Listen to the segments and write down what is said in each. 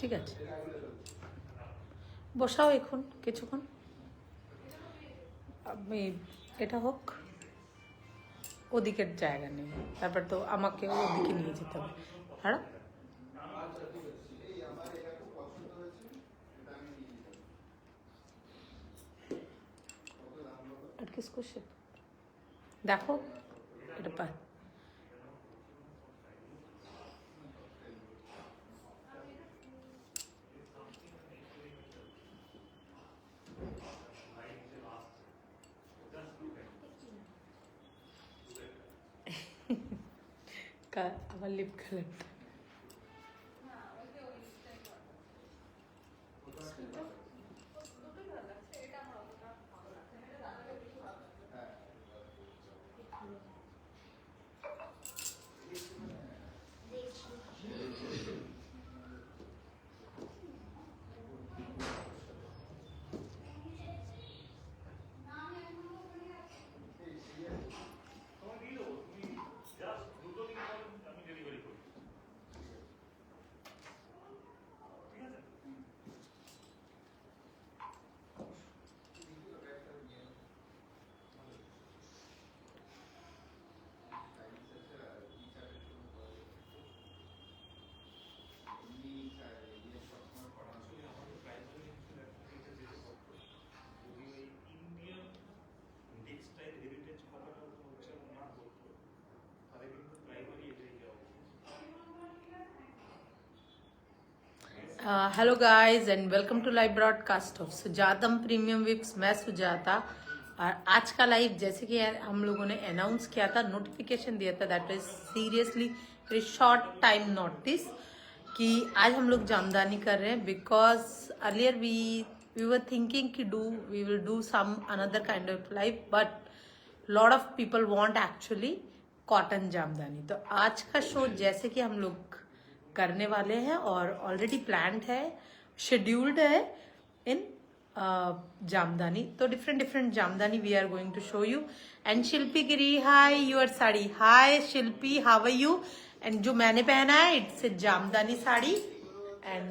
ঠিক আছে, বসাও এখন কিছুক্ষণ, আমি এটা হোক, ওদিকের জায়গা নেই, তারপর তো আমাকে ওদিকে নিয়ে যেতে হবে। হ্যাঁ আর কিসকো দেখো এটা পা আমার লিপ কালারটা hello guys and welcome to live broadcast of Sujatam premium weaves. मैं सुजाता और आज का लाइव जैसे कि हम लोगों ने अनाउंस किया था, नोटिफिकेशन दिया था, that is seriously very short time notice कि आज हम लोग जामदानी कर रहे हैं। Because earlier we were thinking कि we will do some another kind of live, but lot of people want actually cotton Jamdani. तो आज का शो जैसे कि हम लोग करने वाले हैं और ऑलरेडी प्लान्ड है, शेड्यूल्ड है इन जामदानी। तो different Jamdani we are going to show you. And Shilpi Giri, hi your sari. Hi Shilpi, how are you? And जो मैंने पहना है it's Jamdani sari. And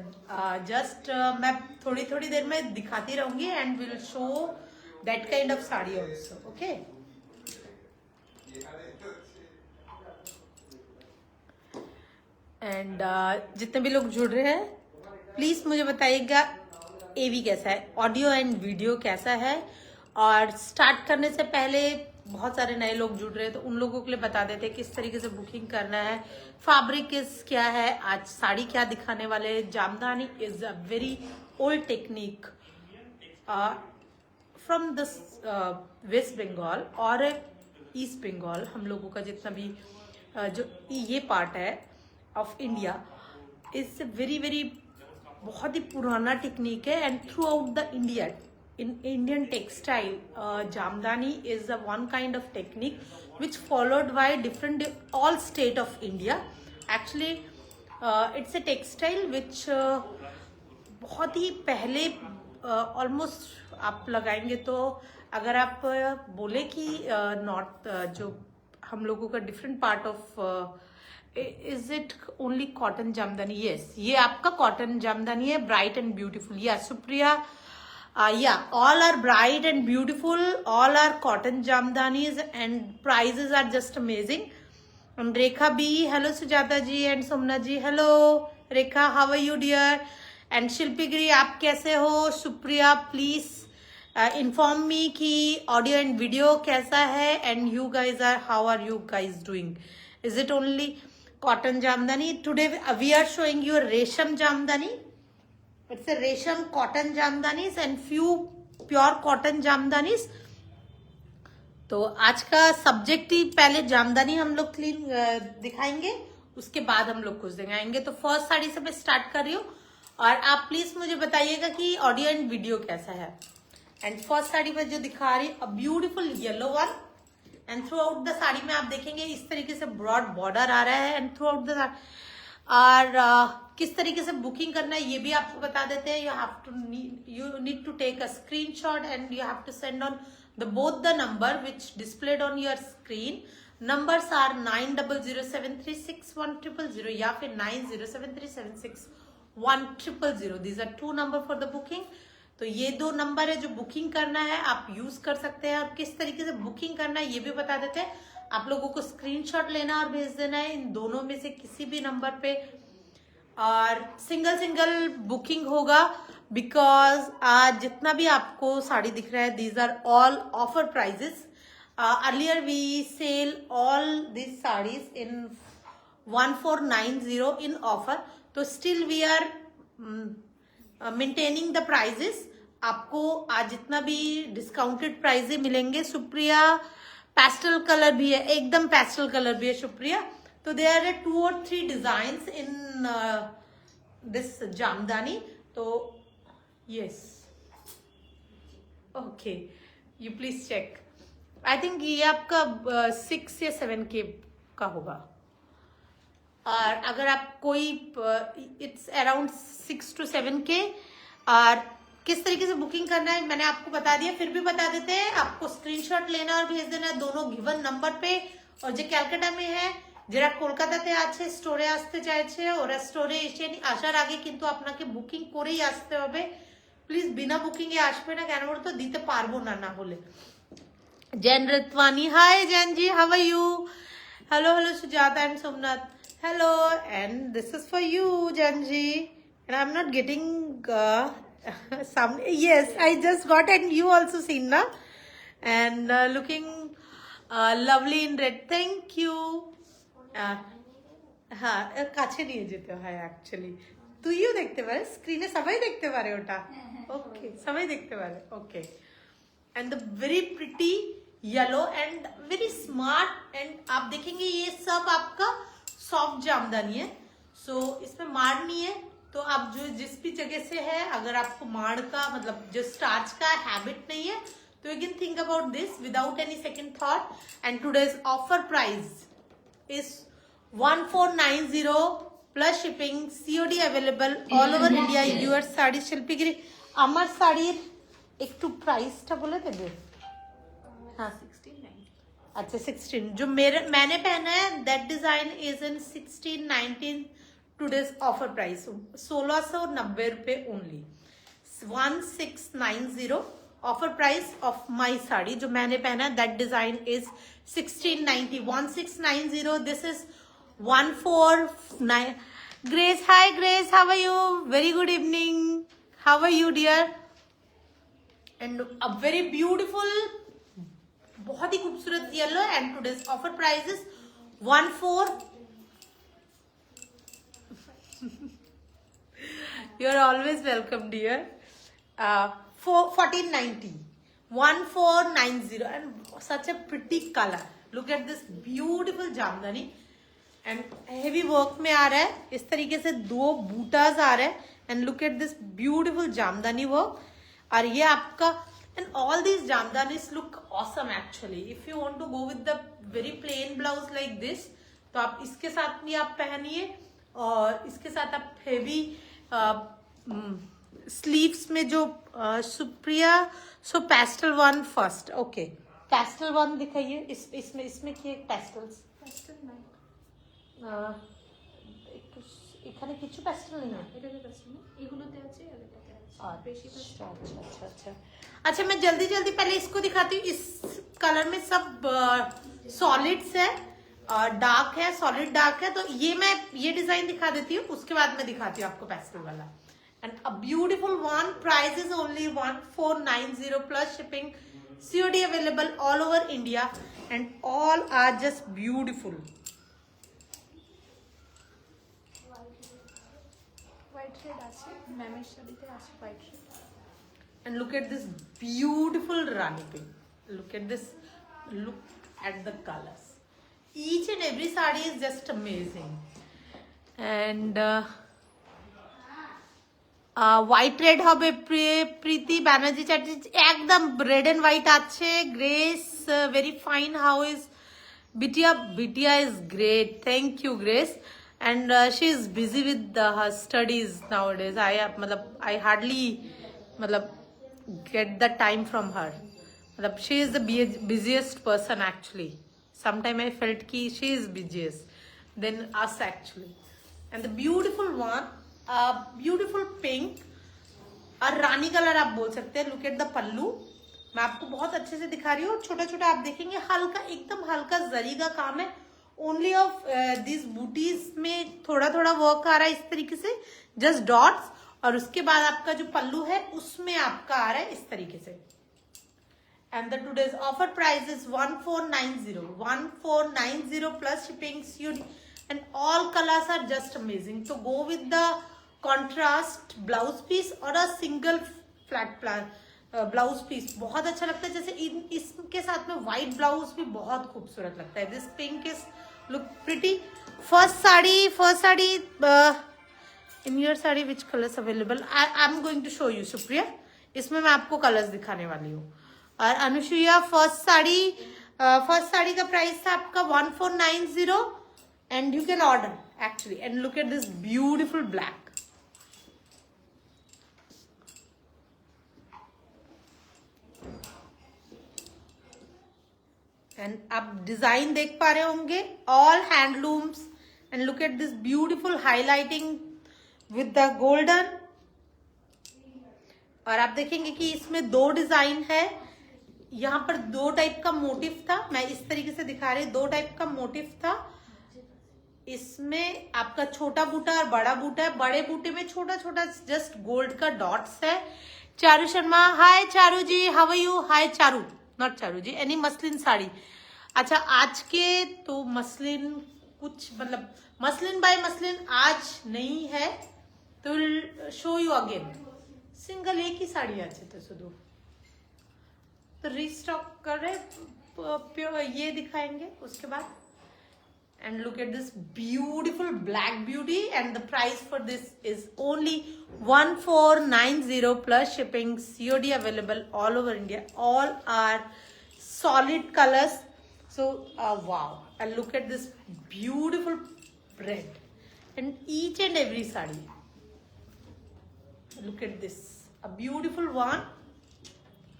just मैं थोड़ी देर में दिखाती रहूंगी and will show that kind of sari also. Okay, and जितने भी लोग जुड़ रहे हैं प्लीज मुझे बताइएगा एवी कैसा है, ऑडियो एंड वीडियो कैसा है। और स्टार्ट करने से पहले बहुत सारे नए लोग जुड़ रहे हैं तो उन लोगों के लिए बता देते हैं किस तरीके से बुकिंग करना है, फैब्रिक क्या है, आज साड़ी क्या दिखाने वाले हैं। Jamdani is a very old technique from this West Bengal और ईस्ट बंगाल। हम लोगों का जितना भी जो ये पार्ट है ऑफ इंडिया इज वेरी बहुत ही पुराना टेक्निक है। And through out the India in Indian textile, Jamdani is a one kind of technique which followed by different all state of India. Actually, it's a textile which बहुत ही पहले almost आप लगाएंगे तो अगर आप बोले कि नॉर्थ जो हम लोगों का different part of is it only cotton jamdani? Yes, ये आपका कॉटन जामदानी है, ब्राइट एंड ब्यूटीफुल। या Supriya, yeah, all are bright and beautiful, all are cotton jamdanis and prices are just amazing. And Rekha B, hello Sujata ji, and Somna ji, hello Rekha, how are you dear? And Shilpi Giri, आप कैसे हो? Supriya, please inform me कि audio and video कैसा है, and you guys are, how are you guys doing? Is it only cotton jamdani? Today we are showing you resham jamdani. It's a resham cotton jamdanis and few pure cotton jamdanis. तो आज का subject ही पहले जामदानी हम लोग clean दिखाएंगे, उसके बाद हम लोग कुछ दिखाएंगे। तो फर्स्ट साड़ी से मैं स्टार्ट कर रही हूँ और आप प्लीज मुझे बताइएगा कि ऑडियो एंड वीडियो कैसा है। एंड फर्स्ट साड़ी में जो दिखा रही है beautiful yellow one, and through out the sari में आप देखेंगे इस तरीके से ब्रॉड बॉर्डर आ रहा है। एंड थ्रू आउट द और किस तरीके से बुकिंग करना है ये भी आपको बता देते हैं। You need to take a screenshot and you have to send on the both the number which displayed on your screen. Numbers are 9007361000 या फिर 907376 1000. These are 2 number for the booking. तो ये 2 नंबर है जो बुकिंग करना है, आप use कर सकते हैं। और किस तरीके से बुकिंग करना है ये भी बता देते हैं। आप लोगों को स्क्रीनशॉट लेना और भेज देना है इन दोनों में से किसी भी नंबर पे, और सिंगल बुकिंग होगा, बिकॉज आज जितना भी आपको साड़ी दिख रहा है these are all offer prices. Earlier we sell all this saris in 1490 in offer, तो still we are maintaining the prices. आपको आज जितना भी डिस्काउंटेड प्राइजेस मिलेंगे। सुप्रिया पेस्टल कलर भी है, एकदम पेस्टल कलर भी है सुप्रिया। तो there are 2 or 3 designs in this Jamdani. तो yes, okay, you please check. I think ये आपका 6 या 7K का होगा, और अगर आप कोई इट्स अराउंड 6 to 7K। और किस तरीके से बुकिंग करना है मैंने आपको बता दिया, फिर भी बता देते हैं। आपको स्क्रीनशॉट लेना और भेज देना है दोनों गिवन नंबर पे। और जो कैलकाटा में है, যারা কলকাতাতে আছে স্টোরে আসতে চাইছে ওরা স্টোরে এসে আসার আগে কিন্তু আপনাকে বুকিং করেই আসতে হবে। প্লিজ বিনা বুকিং এ আসবে না, কেন বলতো দিতে পারবো না না হলে। Jain Ritwani, hi Jain ji, how are you? Hello Sujata and Somnath, hello, and this is for you Jain ji. And I am not getting some, yes, I just got, and you also seen na, and looking lovely in red, thank you। हाँ, কাছে নিয়ে যেতে হয় actually, তুইও দেখতে পারিস, স্ক্রিনে সবাই দেখতে পারে ওটা। ওকে, সবাই দেখতে পারে। Okay, and the very pretty yellow and very smart. And आप देखेंगे ये सब आपका सॉफ्ट जामदानी है, सो इसमें मार नहीं है। तो आप जो जिस भी जगह से है, अगर आपको मार का मतलब जो स्टार्च का हैबिट नहीं है, तो you can think about this without any second thought. And today's offer price is 1490 plus shipping, COD available all over India. Your sari Shilpigiri আমার শাড়ির একটু प्राइसটা বলে দেবে। हाँ 1690। अच्छा 16, जो मैंने पहना है that design is in 1619 today's offer price 1690 रुपए only. 1690 offer price of my sari जो मैंने पहना है that design is 1690। 1690, this is 149। Grace, hi Grace, how are you? Very good evening, how are you dear? And a very beautiful, बहुत ही खूबसूरत yellow. And today's offer price is 14। You are always welcome dear. 1490, 1490, and such a pretty colour. Look at this beautiful jamdani, and heavy work में आ रहा है। इस तरीके से 2 बूटाज आ रहे हैं, and look at this beautiful Jamdani work. और ये आपका, and all these Jamdanis look awesome actually. If you want to go with the very plain blouse like this, तो आप इसके साथ भी आप पहनिए, और इसके साथ आप हेवी स्लीव्स में जो Supriya, so pastel one first. Okay, pastel one दिखाइए। इसमें কি पेस्टल्स? पेस्टल নাই, এখানে কিছু पेस्टल नहीं है। এটাতে पेस्टल নেই, এগুলোতে আছে আর এটাতে আছে বেশি पेस्टल। अच्छा, मैं जल्दी पहले इसको दिखाती हूँ। इस कलर में सब सॉलिड्स है, डार्क है, सॉलिड डार्क है। तो ये मैं ये डिजाइन दिखा देती हूँ, उसके बाद मैं दिखाती हूँ आपको पेस्टल वाला। And a beautiful one, price is only 1490 plus shipping, COD available all over India, and all are just beautiful. white shade আছে ম্যামের শাড়িতে আছে white shade। And look at this beautiful rani pink. Look at this, look at the colors. Each and every saree is just amazing. And white red হবে প্রীতি ব্যানার্জি চ্যাটার্জি, একদম red and white আছে। Grace, very fine. How is Bitia is great, thank you Grace। And she is busy with her studies nowadays। I hardly get the time from her। she is the busiest person actually। Sometime I felt ki she is busiest than us actually। And the beautiful one, beautiful pink और रानी colour आप बोल सकते हैं। Look at the पल्लू, मैं आपको बहुत अच्छे से दिखा रही हूँ। छोटा छोटा आप देखेंगे हल्का, एकदम हल्का जरी का काम है। ओनली ऑफ दिस बूटीज में थोड़ा थोड़ा वर्क आ रहा है इस तरीके से, जस्ट डॉट्स। और उसके बाद आपका जो पल्लू है उसमें आपका आ रहा है इस तरीके से। And the today's offer price is 1490 plus shipping COD and all colours are just amazing. तो go with the contrast blouse piece और a single flat blouse piece बहुत अच्छा लगता है। जैसे इसके साथ में व्हाइट ब्लाउज भी बहुत खूबसूरत लगता है। This pink is look pretty. First sari in your sari which colours available, I am going to show you Supriya. इसमें मैं आपको कलर्स दिखाने वाली हूँ। और अनुसुईया फर्स्ट साड़ी का प्राइस था आपका 1490 and you can order actually. And look at this beautiful black. And आप डिजाइन देख पा रहे होंगे, all handlooms. And look at this beautiful highlighting with the golden. और आप देखेंगे कि इसमें 2 डिजाइन है। यहाँ पर 2 टाइप का मोटिव था, मैं इस तरीके से दिखा रही, 2 टाइप का मोटिव था। इसमें आपका छोटा बूटा और बड़ा बूटा है। बड़े बूटे में छोटा छोटा जस्ट गोल्ड का डॉट्स है। Charu Sharma, hi Charu ji, how are you? Hi Charu, not Charu ji. Any muslin sari? अच्छा, आज के तो मसलिन कुछ मतलब मसलिन बाय मसलिन आज नहीं है, तो will show you again. Single एक ही साड़ी আছে तो শুধু तो रीस्टॉक कर रहे, ये दिखाएंगे उसके बाद। And look at this beautiful black beauty and the price for this is only 1490 plus shipping, COD available all over India. All are solid colors. So wow, and look at this beautiful red and each and every sari. Look at this, a beautiful one.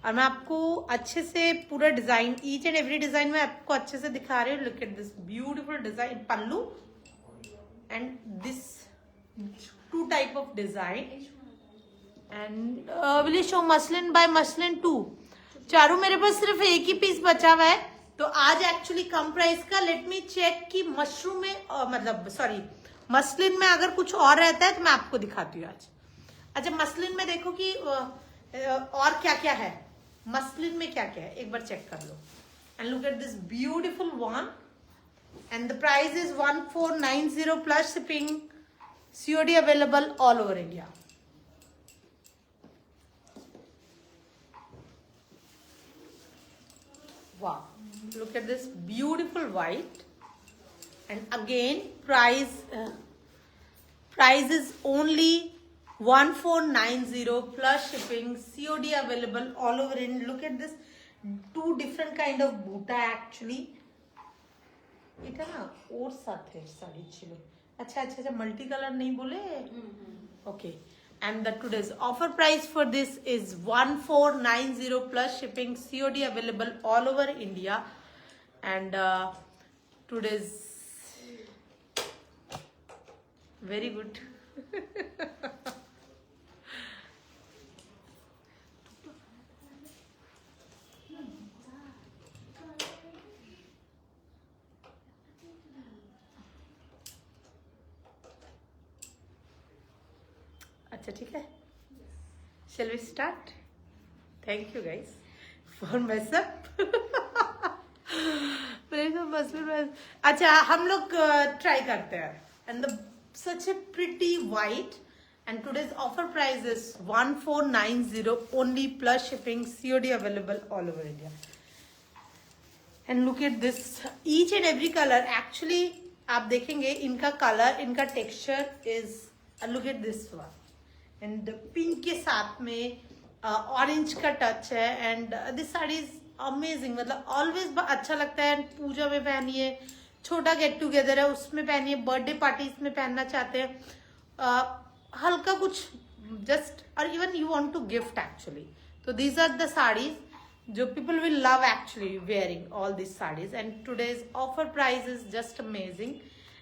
और मैं आपको अच्छे से पूरा design, each and every design में आपको अच्छे से दिखा रही हूँ। Look at this beautiful design pallu and this 2 type of design. And will show muslin by muslin 2। Charu मेरे पास सिर्फ एक ही पीस बचा हुआ है, तो आज एक्चुअली कम प्राइस का। लेट मी चेक कि मशरूम में मतलब सॉरी मसलिन में अगर कुछ और रहता है तो मैं आपको दिखाती हूँ आज। अच्छा, मसलिन में देखो कि और क्या क्या है, मसलिन में क्या क्या है एक बार चेक कर लो। And look at this beautiful one and the price is 1490 plus shipping, COD available all over India. Wow, look at this beautiful white and again price is only 1490 plus shipping, COD available all over in. Look at this 2 different kind of buta actually. এটা না ওর সাথে শাড়ি ছিল। अच्छा अच्छा अच्छा, multi colour नहीं बोले। Okay, and the today's offer price for this is 1490 plus shipping, COD available all over India. And today's very good अच्छा ठीक है, shall we start? Thank you guys for mess up. अच्छा, हम लोग try करते हैं। And the such a pretty white and today's offer price is 1490 only plus shipping, COD available all over India. And look at this, each and every color actually आप देखेंगे इनका colour, इनका texture is, look at this one and pink के साथ में orange का touch है। And this sari is amazing, मतलब ऑलवेज अच्छा लगता है। पूजा में पहनिए, छोटा गेट टुगेदर है उसमें पहनिए, बर्थडे पार्टीज में पहनना चाहते हैं हल्का कुछ जस्ट, और even you want to gift actually. तो दीज आर द साड़ीज जो people will love actually wearing all these sarees. And today's offer price is just amazing.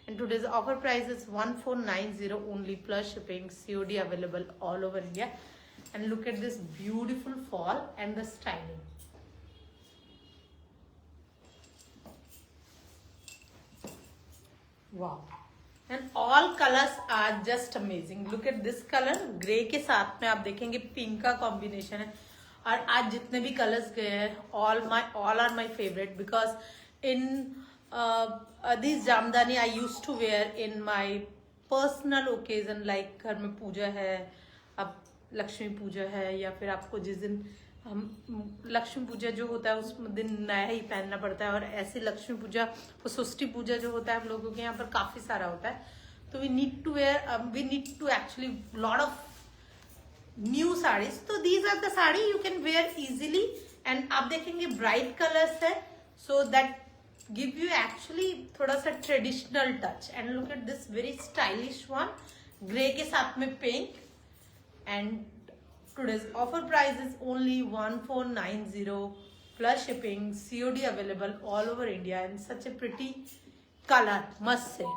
and today's offer price is 1490 only plus shipping, COD available all over India. And look at this beautiful fall and the styling. Wow. And all colors are just amazing. Look at this color, grey के साथ में आप देखेंगे pink का combination है. और आज जितने भी कलर्स गए हैं, all are my favorite because in these jamdani I used to wear in my personal occasion, like घर में पूजा है, अब लक्ष्मी पूजा है, या फिर आपको जिस दिन हम लक्ष्मी पूजा जो होता है उस दिन नया ही पहनना पड़ता है. और ऐसे लक्ष्मी पूजा और षष्ठी पूजा जो होता है हम लोगों के यहाँ पर काफी सारा होता है. तो we need to actually lot of new saris. तो these are the sari you can wear easily. And आप देखेंगे ब्राइट कलर्स है, so that give you actually थोड़ा सा traditional touch. And look at this very stylish one, grey के साथ में pink. And today's offer price is only 1490 plus shipping, COD available all over India, and such a pretty color, must say.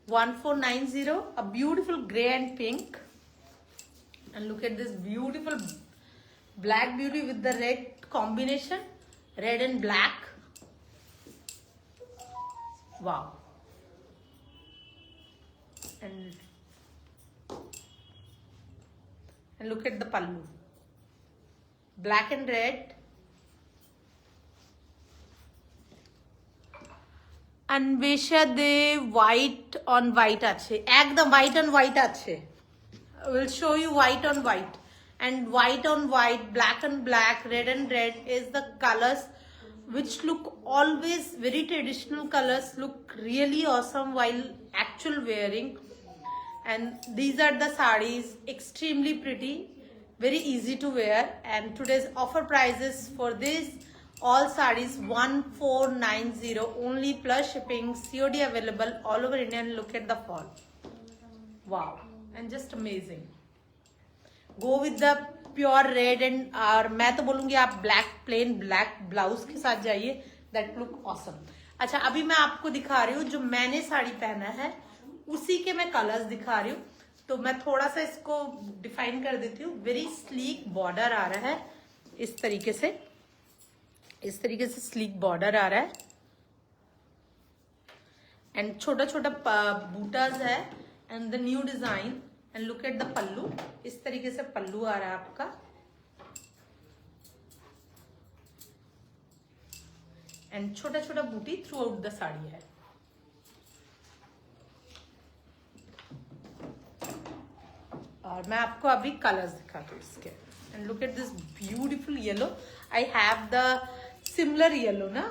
1490, a beautiful gray and pink. And look at this beautiful black beauty with the red combination, red and black. Wow. And look at the pallu, black and red. Anvesha they white on white আছে, একদম white on white আছে. I will show you white on white. And white on white, black and black, red and red is the colors which look always very traditional colors, look really awesome while actual wearing. And these are the sarees, extremely pretty, very easy to wear. And today's offer prices for this all sarees 1490 only plus shipping, COD available all over India. And look at the fall. Wow. And just amazing. Go with the pure red and और मैं तो बोलूंगी आप black plain black blouse के साथ जाइए, that look awesome. अच्छा, अभी मैं आपको दिखा रही हूँ जो मैंने साड़ी पहना है उसी के मैं कलर्स दिखा रही हूँ. तो मैं थोड़ा सा इसको डिफाइन कर देती हूँ. वेरी स्लीक बॉर्डर आ रहा है इस तरीके से स्लीक बॉर्डर आ रहा है. एंड छोटा छोटा बूटाज है. And the new design. And look at the pallu, इस तरीके से पल्लू आ रहा है आपका. एंड छोटा छोटा बूटी थ्रू आउट द साड़ी है. और मैं आपको अभी कलर्स दिखाती हूँ इसके. And look at this beautiful yellow. I have the similar yellow ना,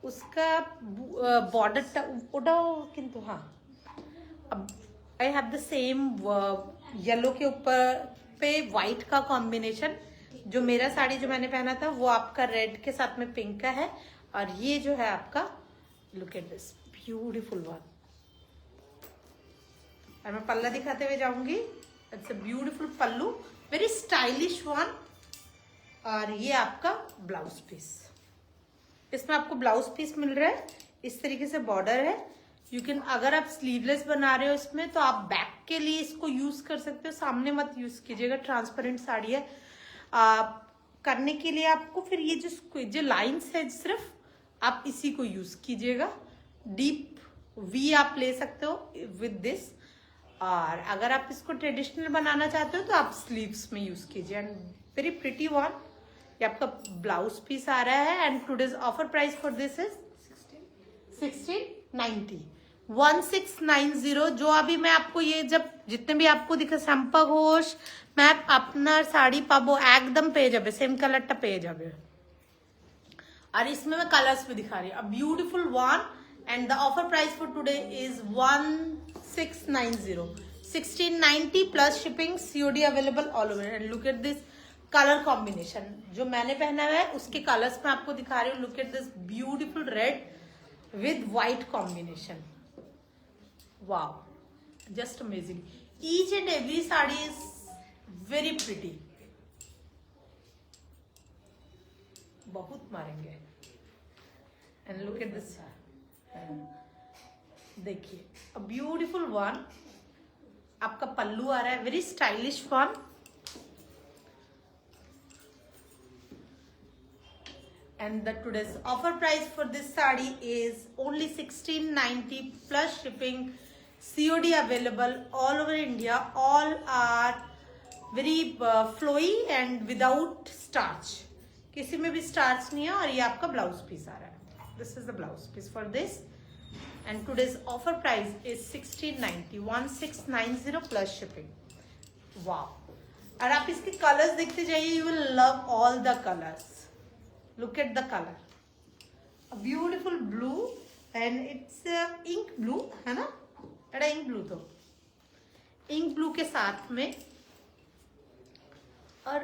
उसका बॉर्डर ओटा किंतु हाँ, अब I have the same yellow के ऊपर पे व्हाइट का कॉम्बिनेशन. जो मेरा साड़ी जो मैंने पहना था वो आपका रेड के साथ में पिंक का है. और ये जो है आपका, look at this beautiful one. और मैं पल्ला दिखाते हुए जाऊंगी. It's a beautiful pallu, very stylish one. और ये आपका ब्लाउज पीस. इसमें आपको ब्लाउज पीस मिल रहा है, इस तरीके से बॉर्डर है. यू कैन, अगर आप स्लीवलेस बना रहे हो इसमें तो आप बैक के लिए इसको यूज कर सकते हो. सामने मत यूज कीजिएगा, ट्रांसपेरेंट साड़ी है. करने के लिए आपको फिर ये जो लाइन्स है सिर्फ आप इसी को यूज कीजिएगा. डीप वी आप ले सकते हो विद दिस. और अगर आप इसको ट्रेडिशनल बनाना चाहते हो तो आप स्लीव्स में यूज कीजिए. And very pretty one. ये आपका ब्लाउज पीस आ रहा है. And today's offer price for this is 1690. 1690. जो अभी मैं आपको ये जब जितने भी आपको दिखे संपा घोष मैं अपना साड़ी पाबो एकदम पे जाबे सेम कलर टा पे जाबे. और इसमें मैं कलर्स भी दिखा रही हूँ. अ beautiful one. And the offer price for today is 1690. 1690 plus shipping, COD available all over. And look at this colour combination. जो मैंने पहना हुआ है उसके कलर्स में आपको दिखा रही हूँ. Look at this beautiful read with white combination. Wow, just amazing. Each and every sari is very pretty. बहुत मारेंगे. And look at this. देखिए ब्यूटीफुल वन, आपका पल्लू आ रहा है, very stylish one. And the today's offer price for this sari is only 1690 plus shipping, COD available all over India. All are very flowy and without starch, किसी में भी starch नहीं है। और ये आपका ब्लाउज पीस आ रहा है, this is the blouse piece for this, and today's offer price is 1690, 1690 plus shipping. Wow! और आप इसके कलर्स देखते जाइए, you will love all the colors. Look at the color, a beautiful blue and it's ink blue है ना, एड़ा ink blue तो ink blue के साथ में। और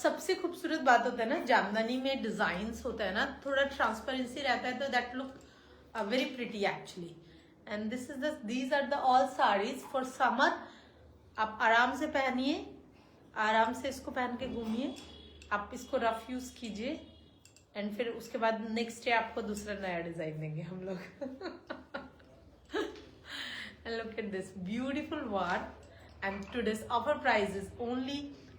सबसे खूबसूरत बात होता है ना, जामदानी में डिजाइन्स होता है ना, थोड़ा ट्रांसपेरेंसी रहता है, तो that look very pretty actually. And this is these are the all saris for summer. आप आराम से पहनिए, आराम से इसको पहन के घूमिए, आप इसको रफ यूज कीजिए, एंड फिर उसके बाद नेक्स्ट डे आपको दूसरा नया डिजाइन देंगे हम लोग। And look at this beautiful one, and today's offer price is only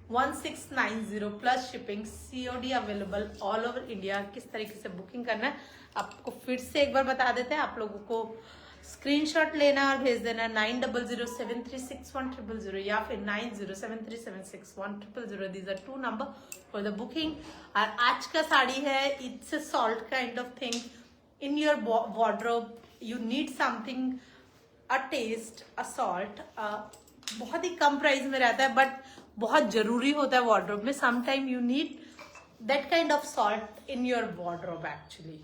1690 plus shipping, COD available all over India। किस तरीके से बुकिंग करना है आपको फिर से एक बार बता देते हैं। आप लोगों को स्क्रीनशॉट लेना और भेज देना 9007361000 या फिर 9073761000। These are 2 number for the booking. और आज का साड़ी है, it's a salt kind of thing in your wardrobe. You need something, a taste, a salt. बहुत ही कम प्राइस में रहता है बट बहुत जरूरी होता है वार्डरोब में। Sometime you need that kind of salt in your wardrobe actually.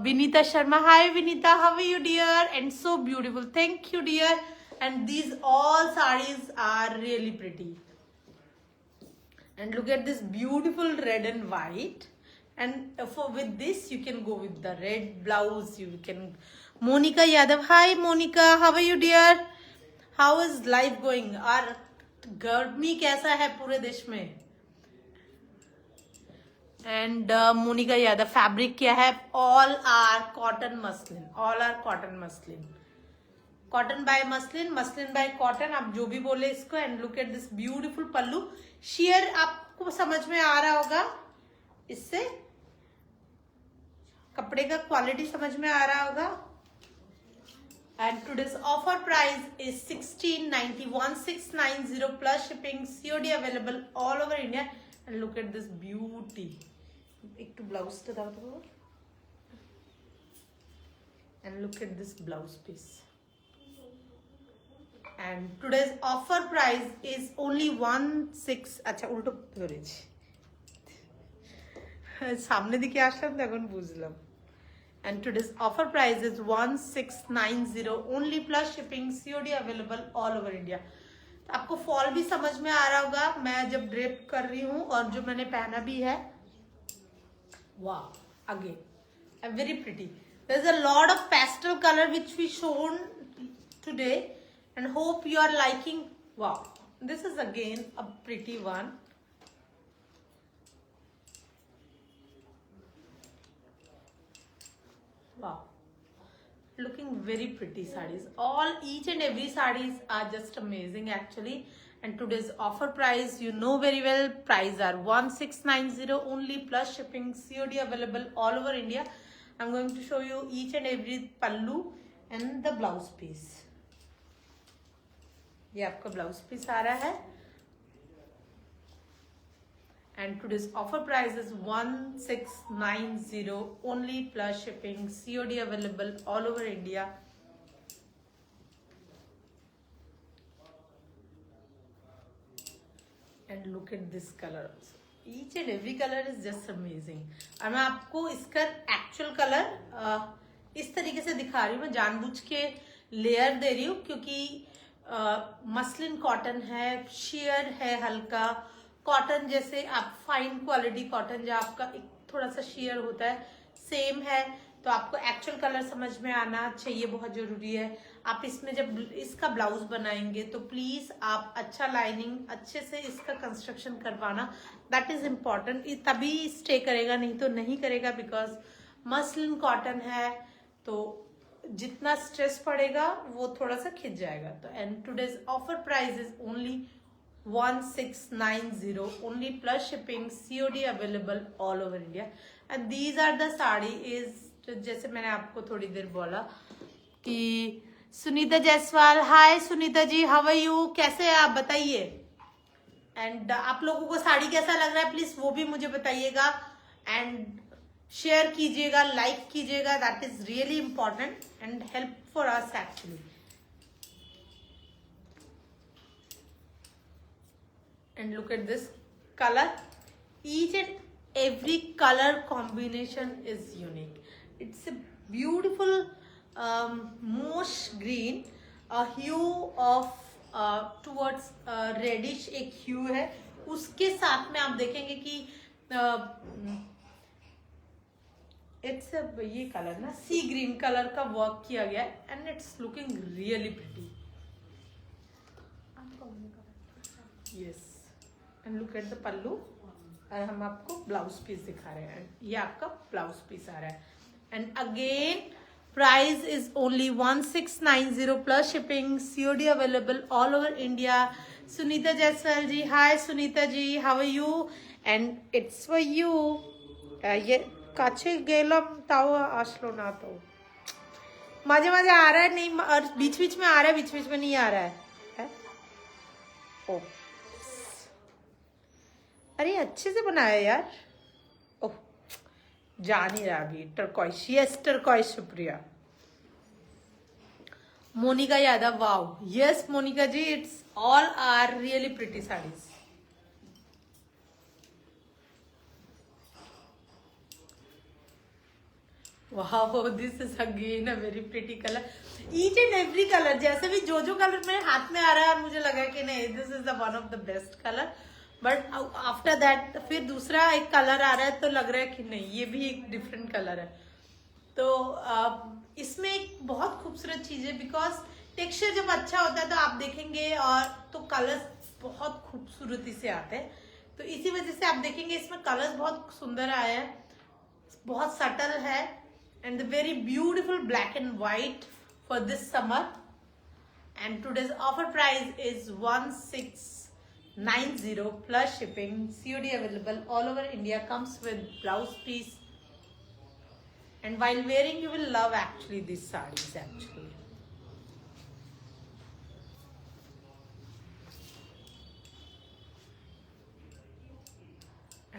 Vinita Sharma, hi Vinita, how are you dear? And so beautiful, thank you dear. And these all sarees are really pretty, and look at this beautiful red and white, and for with this you can go with the red blouse. You can Monica Yadav, hi Monica, how are you dear? How is life going? और गर्मी कैसा है पूरे देश में? And Monika Yadav, fabric क्या है? All are cotton muslin, all are cotton muslin, cotton by muslin, muslin by cotton, आप जो भी बोले इसको। And look at this beautiful pallu. शेयर आपको समझ में आ रहा होगा, इससे कपड़े का क्वालिटी समझ में आ रहा होगा। And today's offer price is 1690, 1690 plus shipping, COD available all over India. And look at this beauty. एक तो ब्लाउज तो दाओ तो, and look at this blouse piece. And today's offer price is only 16, अच्छा उल्टो ধরেছি, সামনে দিকে আসলাম তো এখন বুঝলাম। And today's offer price is 1690 only plus shipping, COD available all over India। आपको फॉल भी समझ में आ रहा होगा मैं जब ड्रेप कर रही हूँ, और जो मैंने पहना भी है। वाह, again very pretty. There is a lot of pastel colour which we shown today and hope you are liking। wow, this is again a pretty one। wow, looking very pretty sarees, all each and every sarees are just amazing actually। and today's offer price, you know very well, price are 1690 only plus shipping, COD available all over India। I'm going to show you each and every pallu and the blouse piece। ये आपका blouse piece आ रहा है। and today's offer price is 1690 only plus shipping, COD available all over India। and look at this color also, each and every color is just amazing। और मैं आपको इसका actual colour इस तरीके से दिखा रही हूँ, मैं जानबूझ के लेयर दे रही हूँ क्योंकि मसलिन कॉटन है, शेयर है, हल्का कॉटन जैसे आप फाइन क्वालिटी कॉटन जो आपका एक थोड़ा सा शेयर होता है सेम है, तो आपको एक्चुअल कलर समझ में आना चाहिए, बहुत जरूरी है। आप इसमें जब इसका ब्लाउज बनाएंगे तो प्लीज आप अच्छा लाइनिंग अच्छे से इसका कंस्ट्रक्शन करवाना, दैट इज इम्पॉर्टेंट, तभी स्टे करेगा, नहीं तो नहीं करेगा। बिकॉज मसलिन कॉटन है, तो जितना स्ट्रेस पड़ेगा वो थोड़ा सा खिंच जाएगा। तो and today's offer price is only 1690 only plus shipping, COD available all over India. And these are the sari is, जैसे मैंने आपको थोड़ी देर बोला कि Sunita Jaiswal, hi Sunita ji, how are you, कैसे हैं आप, बताइए। एंड आप लोगों को साड़ी कैसा लग रहा है प्लीज वो भी मुझे बताइएगा, एंड शेयर कीजिएगा, लाइक कीजिएगा, that is really important and help for us actually. And look at this color, each and every color combination is unique. It's a beautiful moss green, a hue of towards reddish एक hue है, उसके साथ में आप देखेंगे कि it's ये colour ना सी ग्रीन कलर का वर्क किया गया है and it's looking really pretty. Yes, and look at the pallu, और हम आपको ब्लाउज पीस दिखा रहे हैं, ये आपका ब्लाउज पीस आ रहा है। And again price is only 1690 plus shipping, COD available all over India. Sunita Jaiswal ji, hi Sunita ji, how are you, and it's for you. ये काछे गेलम ताओ आसलो ना, तो मजे मजे आ रहा है नहीं, और बीच बीच में आ रहा है, बीच बीच में नहीं आ रहा है? ओ अरे अच्छे से बनाया यार, ओह जा नहीं रहा अभी। टर्कॉइस, यस टर्कॉइस, शुक्रिया। Monika Yadav, wow, yes Monika ji, it's all are really pretty saris. Wow, this is again a very pretty colour, each and every colour, जैसे भी जो कलर मेरे हाथ में आ रहा है मुझे लगा कि नहीं this is the one of the best colour, but after that फिर दूसरा एक कलर आ रहा है तो लग रहा है कि नहीं ये भी एक डिफरेंट कलर है। तो इसमें एक बहुत खूबसूरत चीज है, बिकॉज टेक्सचर जब अच्छा होता है तो आप देखेंगे और तो कलर्स बहुत खूबसूरती से आते हैं, तो इसी वजह से आप देखेंगे इसमें कलर्स बहुत सुंदर आया है, बहुत सटल है, and the very beautiful black and white for this summer. And today's offer price is 1690 plus shipping, COD available all over India, comes with blouse piece, and while wearing you will love actually these sarees actually.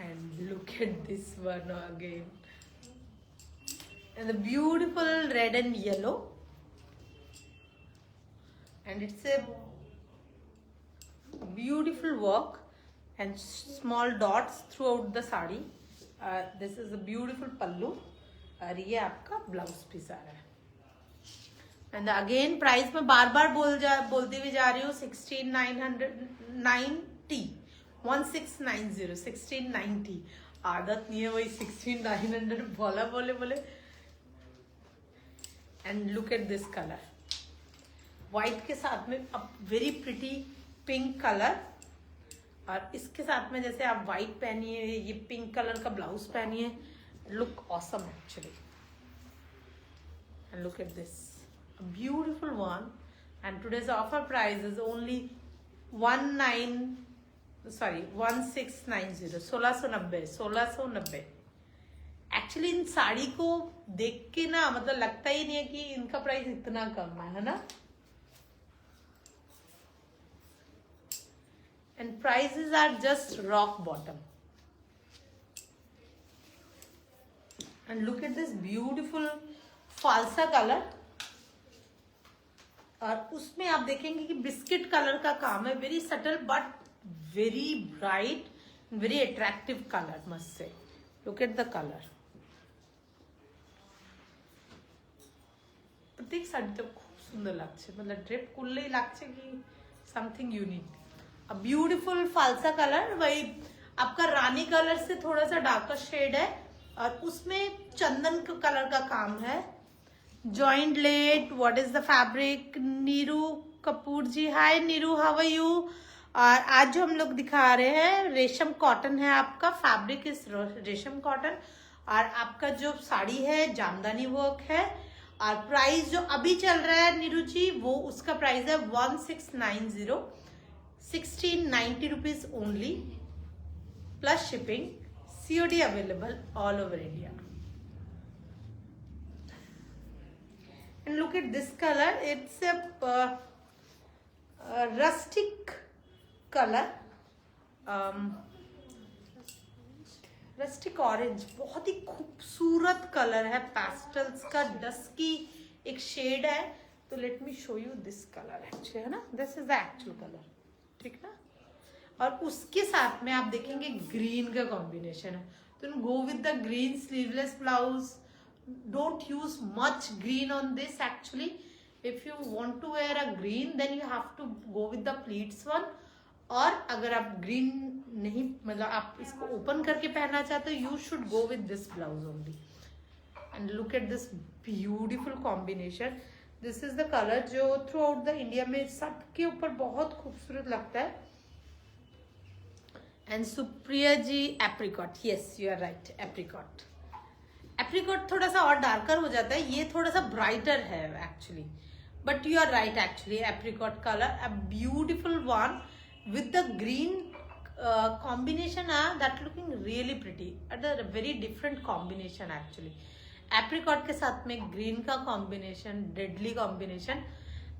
And look at this one again, and the beautiful red and yellow, and it's a beautiful work and small dots throughout the sari. This is a beautiful pallu, और ये आपका blouse piece आ रहा है। And again price में बार बार बोलती हुई जा रही हूँ, 1690 आदत नहीं है वही 16900 बोले। And look at this colour, white के साथ में अब वेरी प्रिटी पिंक कलर, और इसके साथ में जैसे आप व्हाइट पहनिए, ये पिंक कलर का ब्लाउज पहनिए, look awesome actually. And look at this beautiful one, and today's offer price is only 1690। Actually in sari को देख के ना मतलब लगता ही नहीं है कि इनका प्राइस इतना कम है ना। And prices are just rock bottom. And look at this beautiful falsa color, और उसमें आप देखेंगे कि बिस्किट कलर का काम है, very subtle but very bright, very attractive colour, must say. Look at the colour, प्रत्येक साड़ी तो खूब सुंदर लागছে, मतलब ड्रेप করলেই লাগছে कि something unique. A beautiful phalsa colour, वही आपका रानी कलर से थोड़ा सा डार्कर शेड है, और उसमें चंदन कलर का काम है। Joint late, what is the fabric, Neeru Kapoor ji, hi Neeru, how are you. और आज जो हम लोग दिखा रहे हैं रेशम कॉटन है, आपका फैब्रिक इज रेशम कॉटन, और आपका जो साड़ी है जामदानी वर्क है। और प्राइस जो अभी चल रहा है नीरू जी, वो उसका प्राइस है 1690, 1690 rupees only plus shipping, COD available all over India. And look at this color, it's a rustic color, rustic orange, बहुत ही खूबसूरत कलर है, पेस्टल्स का डस्की एक शेड है। तो let me show you this colour actually, है ना, this is the actual colour, ठीक ना। और उसके साथ में आप देखेंगे ग्रीन का कॉम्बिनेशन है, तो go with the green sleeveless blouse, don't use much green on this actually. If you want to wear a green then you have to go with the pleats one. और अगर आप green नहीं, मतलब आप इसको open करके पहनना चाहते हो, you should go with this blouse only. And look at this beautiful combination, this is the colour जो थ्रू आउट द इंडिया में सबके ऊपर बहुत खूबसूरत लगता है। एंड Supriya ji apricot, yes you are right, apricot. Apricot थोड़ा सा और डार्कर हो जाता है, ये थोड़ा सा ब्राइटर है actually, but you are right actually, apricot colour a beautiful one with the green combination, that looking really pretty, at a very different combination actually। apricot के साथ में green का combination, deadly combination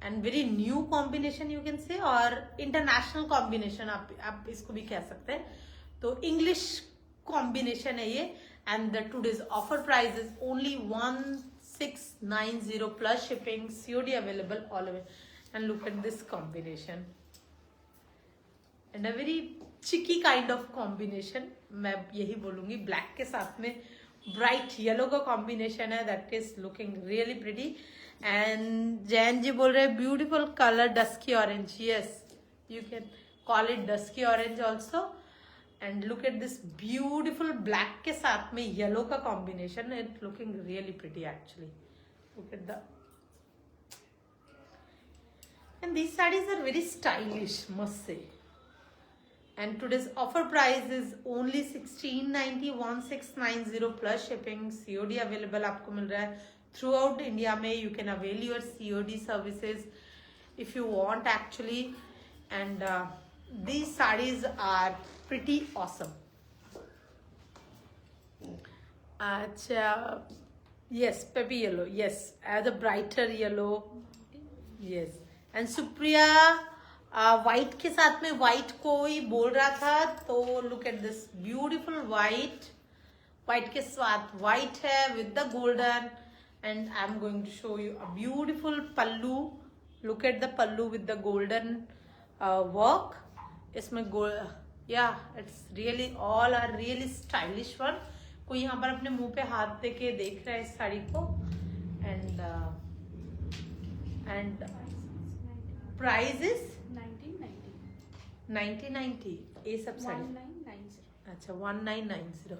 and very new combination you can say, और international combination आप इसको भी कह सकते हैं। तो English combination है ये। and the today's offer price is only 1690 plus shipping, COD available all over। and look at this combination and a very cheeky kind of combination, मैं यही बोलूंगी। ब्लैक के साथ में ब्राइट येलो का कॉम्बिनेशन है, that is looking really pretty. And Jain ji बोल रहे हैं beautiful colour dusky orange, yes you can call it dusky orange also. And look at this beautiful black के साथ में येलो का combination, it looking really pretty actually. Look at the, and these saris are very stylish, must say. And today's offer price is only 1690, 1690 plus shipping, COD available आपको मिल रहा है through out India में। You can avail your COD services if you want actually, and these sarees are pretty awesome। अच्छा, yes, peppy yellow, yes, as a brighter yellow, yes। and Supriya white के साथ में, white कोई बोल रहा था, तो look at this beautiful white, white के साथ व्हाइट है with the golden. And I am going to show you a beautiful pallu, look at the pallu with the golden work. इसमें या it's really all are really stylish one. कोई यहाँ पर अपने मुंह पे हाथ दे के देख रहा है इस साड़ी को। एंड प्राइस इज 1990 ये सब साड़ी, 1990। अच्छा 1990।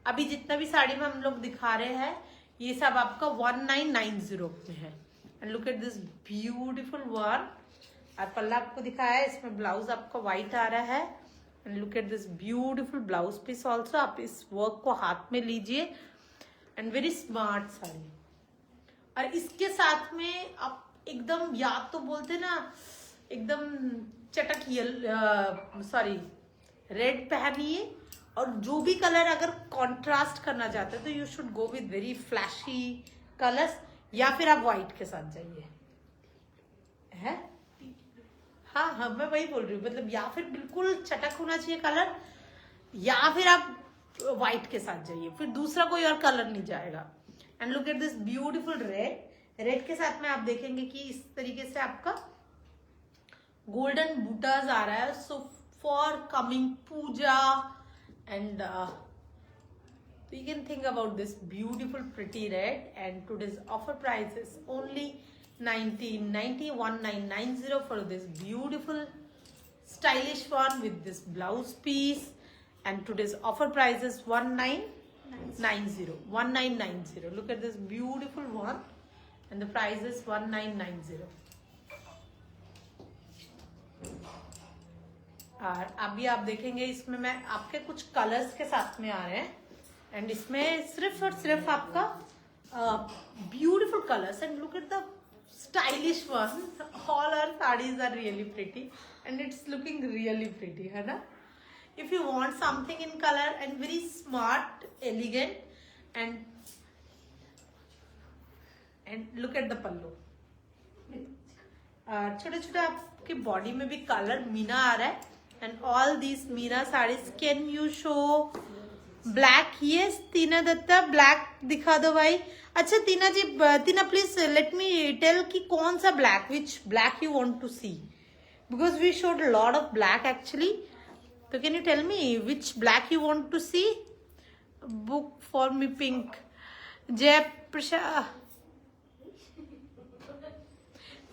अभी जितना भी साड़ी में हम लोग दिखा रहे हैं ये सब आपका 1990 में है। And look at this beautiful one, और पल्ला आपको दिखाया है, इसमें ब्लाउज आपका व्हाइट आ रहा है। And look at this beautiful blouse piece also, आप इस वर्क को हाथ में लीजिए। एंड वेरी स्मार्ट साड़ी, और इसके साथ में आप एकदम, या तो बोलते ना एकदम चटक सॉरी रेड पहनिए, और जो भी कलर अगर कंट्रास्ट करना चाहते हैं तो you should go with very flashy colours, या फिर आप व्हाइट के साथ जाइए, है। हाँ हाँ, मैं वही बोल रही हूँ, मतलब या फिर बिल्कुल चटक होना चाहिए कलर, या फिर आप व्हाइट के साथ जाइए, फिर दूसरा कोई और कलर नहीं जाएगा। And look at this beautiful red, red के साथ में आप देखेंगे कि इस तरीके से आपका गोल्डन बूटाज आ रहा है, so for coming Puja. And you can think about this beautiful pretty red, and today's offer price is only 1990, 1990 for this beautiful stylish one with this blouse piece. And today's offer price is 1990. Look at this beautiful one, and the price is 1990. और अभी आप देखेंगे इसमें मैं आपके कुछ colours के साथ में आ रहे हैं, एंड इसमें सिर्फ और सिर्फ आपका beautiful colours and look at the stylish one. All our sarees are really pretty and it's looking really pretty, है ना. If you want something in color and very smart, elegant and look at the pallu. छोटे छोटे आपके body में भी colour Meena आ रहा है and all these Meena sarees. Can you show black? Yes Tina Dutta, black दिखा दो भाई. अच्छा Tina ji, Tina please let me tell कि कौन सा black, which black you want to see, because we showed lot of black actually. So can you tell me which black you want to see? Book for me pink.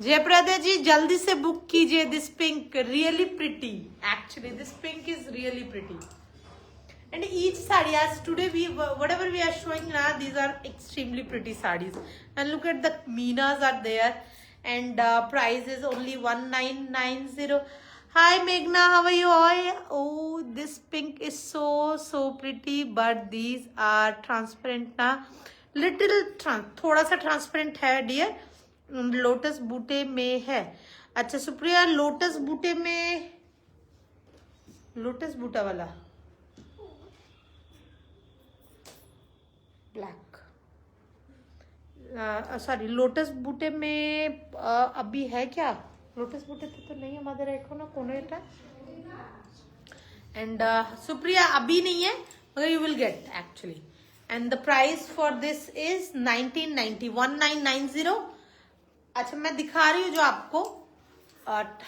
Jayprada ji, jaldi se book kijiye this pink. Really pretty. Actually, this pink is really pretty. And each saree, as today whatever we are showing now, these are extremely pretty sarees. And look at the meenas are there. And price is only 1990. Hi Meghna, how are you all? Oh, this pink is so pretty, but these are transparent ना, little थोड़ा सा transparent है dear. Lotus बूटे में है. अच्छा Supriya, lotus बूटे में, लोटस बूटा वाला ब्लैक, सॉरी लोटस बूटे में अभी है क्या? लोटस बूटे तो नहीं हमारे रखो ना कोनो एटा. एंड सुप्रिया अभी नहीं है मगर you will get actually. And the price for this is 1990. अच्छा मैं दिखा रही हूँ जो आपको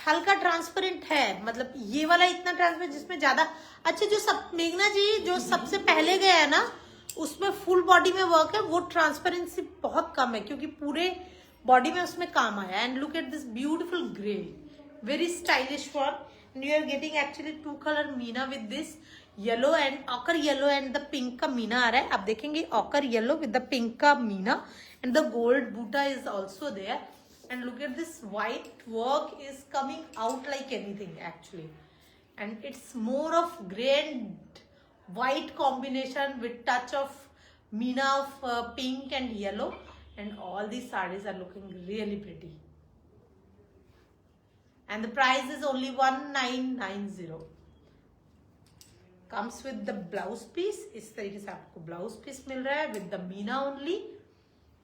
हल्का ट्रांसपेरेंट है, मतलब ये वाला इतना ट्रांसपेरेंट जिसमें ज्यादा. अच्छा जो सब मेघना जी जो सबसे पहले गया है ना, उसमें फुल बॉडी में वर्क है, वो ट्रांसपेरेंसी बहुत कम है क्योंकि पूरे बॉडी में उसमें काम आया. And look at this beautiful grey, very stylish one. And you are getting actually 2 colour meena with this yellow and ochre yellow and the pink का मीना आ रहा है. आप देखेंगे ochre yellow with the pink का meena and the gold buta is also there. And look at this white work is coming out like anything actually. And it's more of grey and white combination with touch of Meena of pink and yellow. And all these sarees are looking really pretty. And the price is only 1990. Comes with the blouse piece. इस तरीके से आपको blouse piece मिल रहा है with the meena only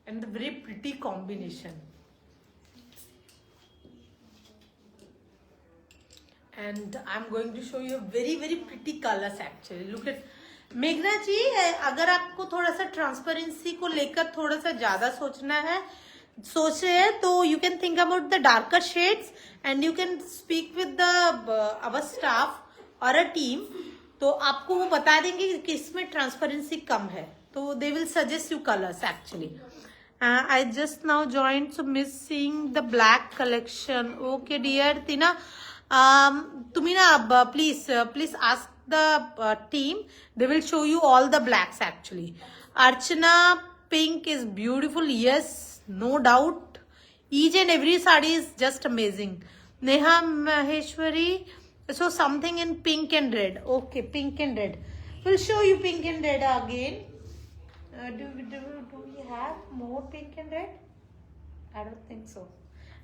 and the very pretty combination. And I'm going to show you very pretty colors actually. Look at मेघना जी, अगर आपको थोड़ा सा ट्रांसपेरेंसी को लेकर थोड़ा सा ज्यादा सोच रहे हैं तो you can think about the darker shades and you can speak with the our staff और अ टीम. तो आपको वो बता देंगे कि इसमें ट्रांसपेरेंसी कम है, तो they will suggest you colours actually. I just now joined so miss seeing the black collection. Okay dear Tina, तुम्ही ना please ask the team, they will show you all the blacks actually. Archana, pink is beautiful, yes, no doubt. Each and every saree is just amazing. Neha Maheshwari, so something in pink and red. Okay, pink and red. We'll show you pink and red again. Do we have more pink and red? I don't think so.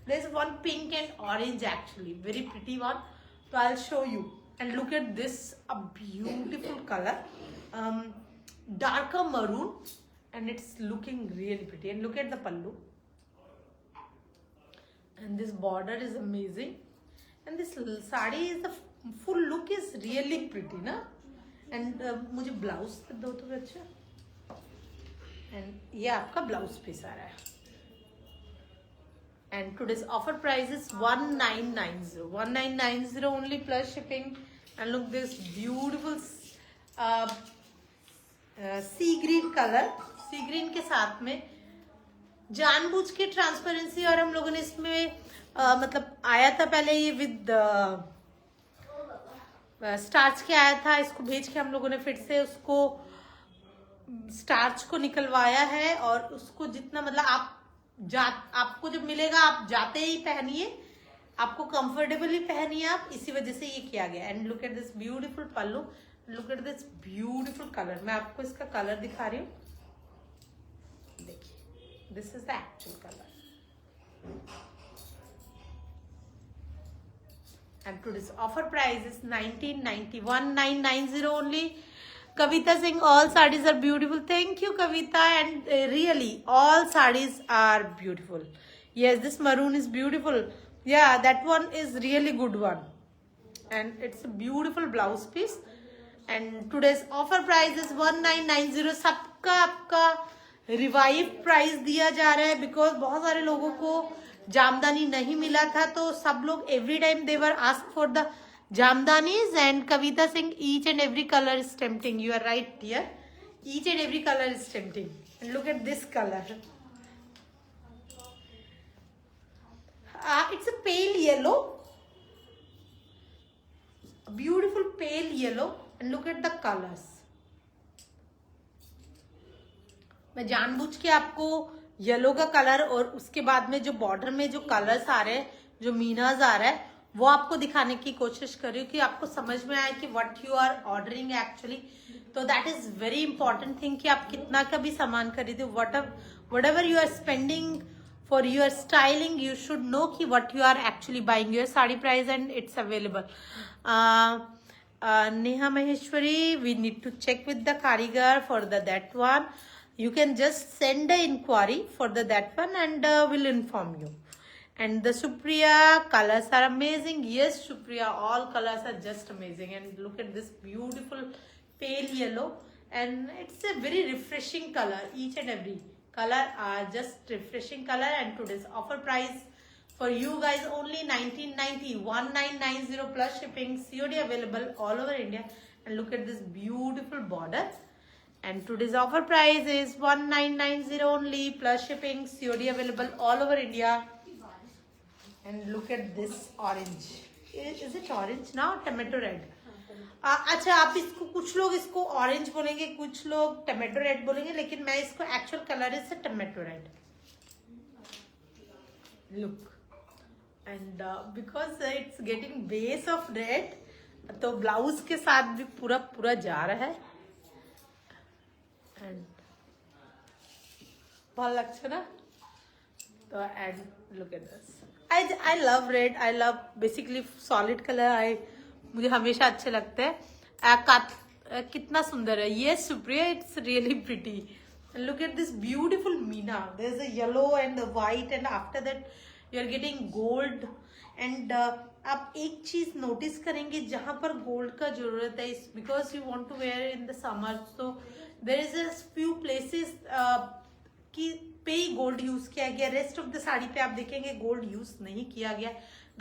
There's one pink and orange actually, very pretty one. So I'll show you. And look at this, a beautiful color, darker maroon, and it's looking really pretty. And look at the pallu, and this border is amazing, and this sari is the full look is really pretty na. And मुझे blouse दो तो अच्छा. And ये आपका blouse piece आ रहा है. And today's offer price is 1990. 1990 only plus shipping. And look this beautiful sea green color. Sea green के साथ में जानबूझ के ट्रांसपेरेंसी, और हम लोगों ने इसमें मतलब आया था पहले ये विद स्टार्च के आया था, इसको भेज के हम लोगों ने फिर से उसको स्टार्च को निकलवाया है. और उसको जितना मतलब आपको जब मिलेगा आप जाते ही पहनिए, आपको कंफर्टेबली पहनिए आप, इसी वजह से ये किया गया. And look at this beautiful pallu look at this beautiful colour. मैं आपको इसका कलर दिखा रही हूँ. देखिए, this is the actual colour. And today's offer price is 1990, 1990 only. Kavita Singh, all sarees are beautiful. Thank you, Kavita. And really, all sarees are beautiful. Yes, this maroon is beautiful. Yeah, that one is really good one. And it's a beautiful blouse piece. And today's offer price is 1990. सबका आपका revive price दिया जा रहा है because बहुत सारे लोगों को जामदानी नहीं मिला था, तो सब लोग every time they ask for the Jamdanis. And Kavita Singh, each and every colour is tempting. You are right dear, each and every colour is tempting. And look at this colour. It's a pale yellow, a beautiful pale yellow, and look at the colors. मैं जानबूझ के आपको yellow का colour और उसके बाद में जो बॉर्डर में जो कलर्स आ रहे हैं, जो मीनाज आ रहा है, वो आपको दिखाने की कोशिश कर रही हूँ कि आपको समझ में आए कि what you are ordering actually. तो that is very important thing कि आप कितना का भी सामान खरीदे, whatever you are spending for your styling, you should know ki what you are actually buying, your sari price, and it's available. Neha Maheshwari, we need to check with the karigar for that one. You can just send the inquiry for that one, and we'll inform you. And the Supriya, colors are amazing. Yes, Supriya, all colors are just amazing. And look at this beautiful pale yellow, and it's a very refreshing color. Each and every color are just refreshing color. And today's offer price for you guys only 1990, 1990 plus shipping, COD available all over India. And look at this beautiful border. And today's offer price is 1990 only plus shipping, COD available all over India. And look at this orange. Is it orange now? Tomato red. अच्छा, आप इसको, कुछ लोग इसको orange बोलेंगे, कुछ लोग tomato red बोलेंगे, लेकिन मैं इसको actual colour is tomato red. Look, and because it's getting base of red, तो ब्लाउज के साथ भी पूरा पूरा जा रहा है. एंड बहुत लगता ना, तो and look at this. I love red, I love basically solid colour. मुझे हमेशा अच्छे लगते हैं. कितना सुंदर है ये Supriya, it's really pretty. Look at this beautiful Meena. There is a yellow and white, and after that you are getting gold. And आप एक चीज नोटिस करेंगे जहां पर गोल्ड का जरूरत है, because you want to wear in the summer, तो there is a few places की पे ही गोल्ड यूज किया गया. रेस्ट ऑफ द साड़ी पे आप देखेंगे गोल्ड यूज नहीं किया गया.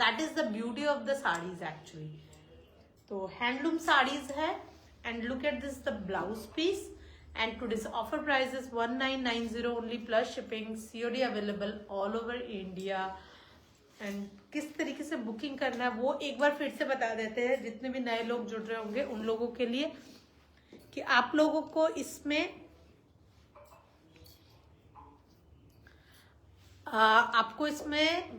That is the beauty of the sarees actually. तो हैंडलूम साड़ीज है. And look at this the blouse piece. And today's offer price is 1990 only plus shipping, COD available all over India. And किस तरीके से booking करना है वो एक बार फिर से बता देते हैं, जितने भी नए लोग जुड़ रहे होंगे उन लोगों के लिए, कि आप लोगों को इसमें आपको इसमें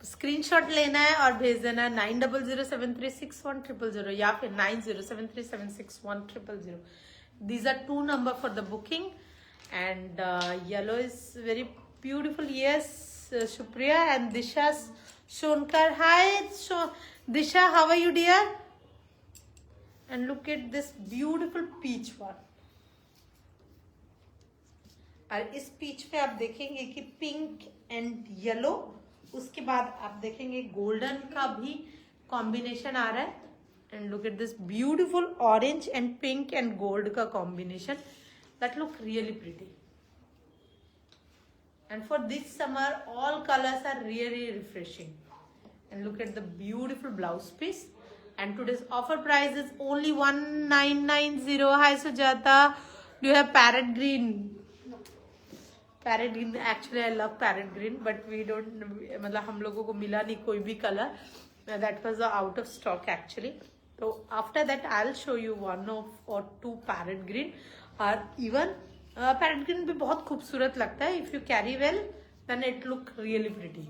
स्क्रीनशॉट लेना है और भेज देना है 9007361000 या फिर 9073761000. These are 2 number for the booking. And yellow is very beautiful. Yes, Supriya and Disha Shonkar. Hi, Disha, how are you, dear? And look at this beautiful peach one. और इस पीच पे आप देखेंगे कि पिंक एंड येलो, उसके बाद आप देखेंगे गोल्डन का भी कॉम्बिनेशन आ रहा है. And look at this beautiful orange and pink and gold का combination. That look really pretty. And for this summer all colours are really refreshing. And look at the beautiful blouse piece. And today's offer price is only 1990. Hi Sujata, do you have parrot green? Parrot green, actually I love parrot green, but we don't, मतलब हम लोगों को मिला नहीं कोई भी colour. That was out of stock actually. तो after that I will show you 1 or 2 parrot green. और इवन पैरेट ग्रीन भी बहुत खूबसूरत लगता है. If you carry well then it look really pretty.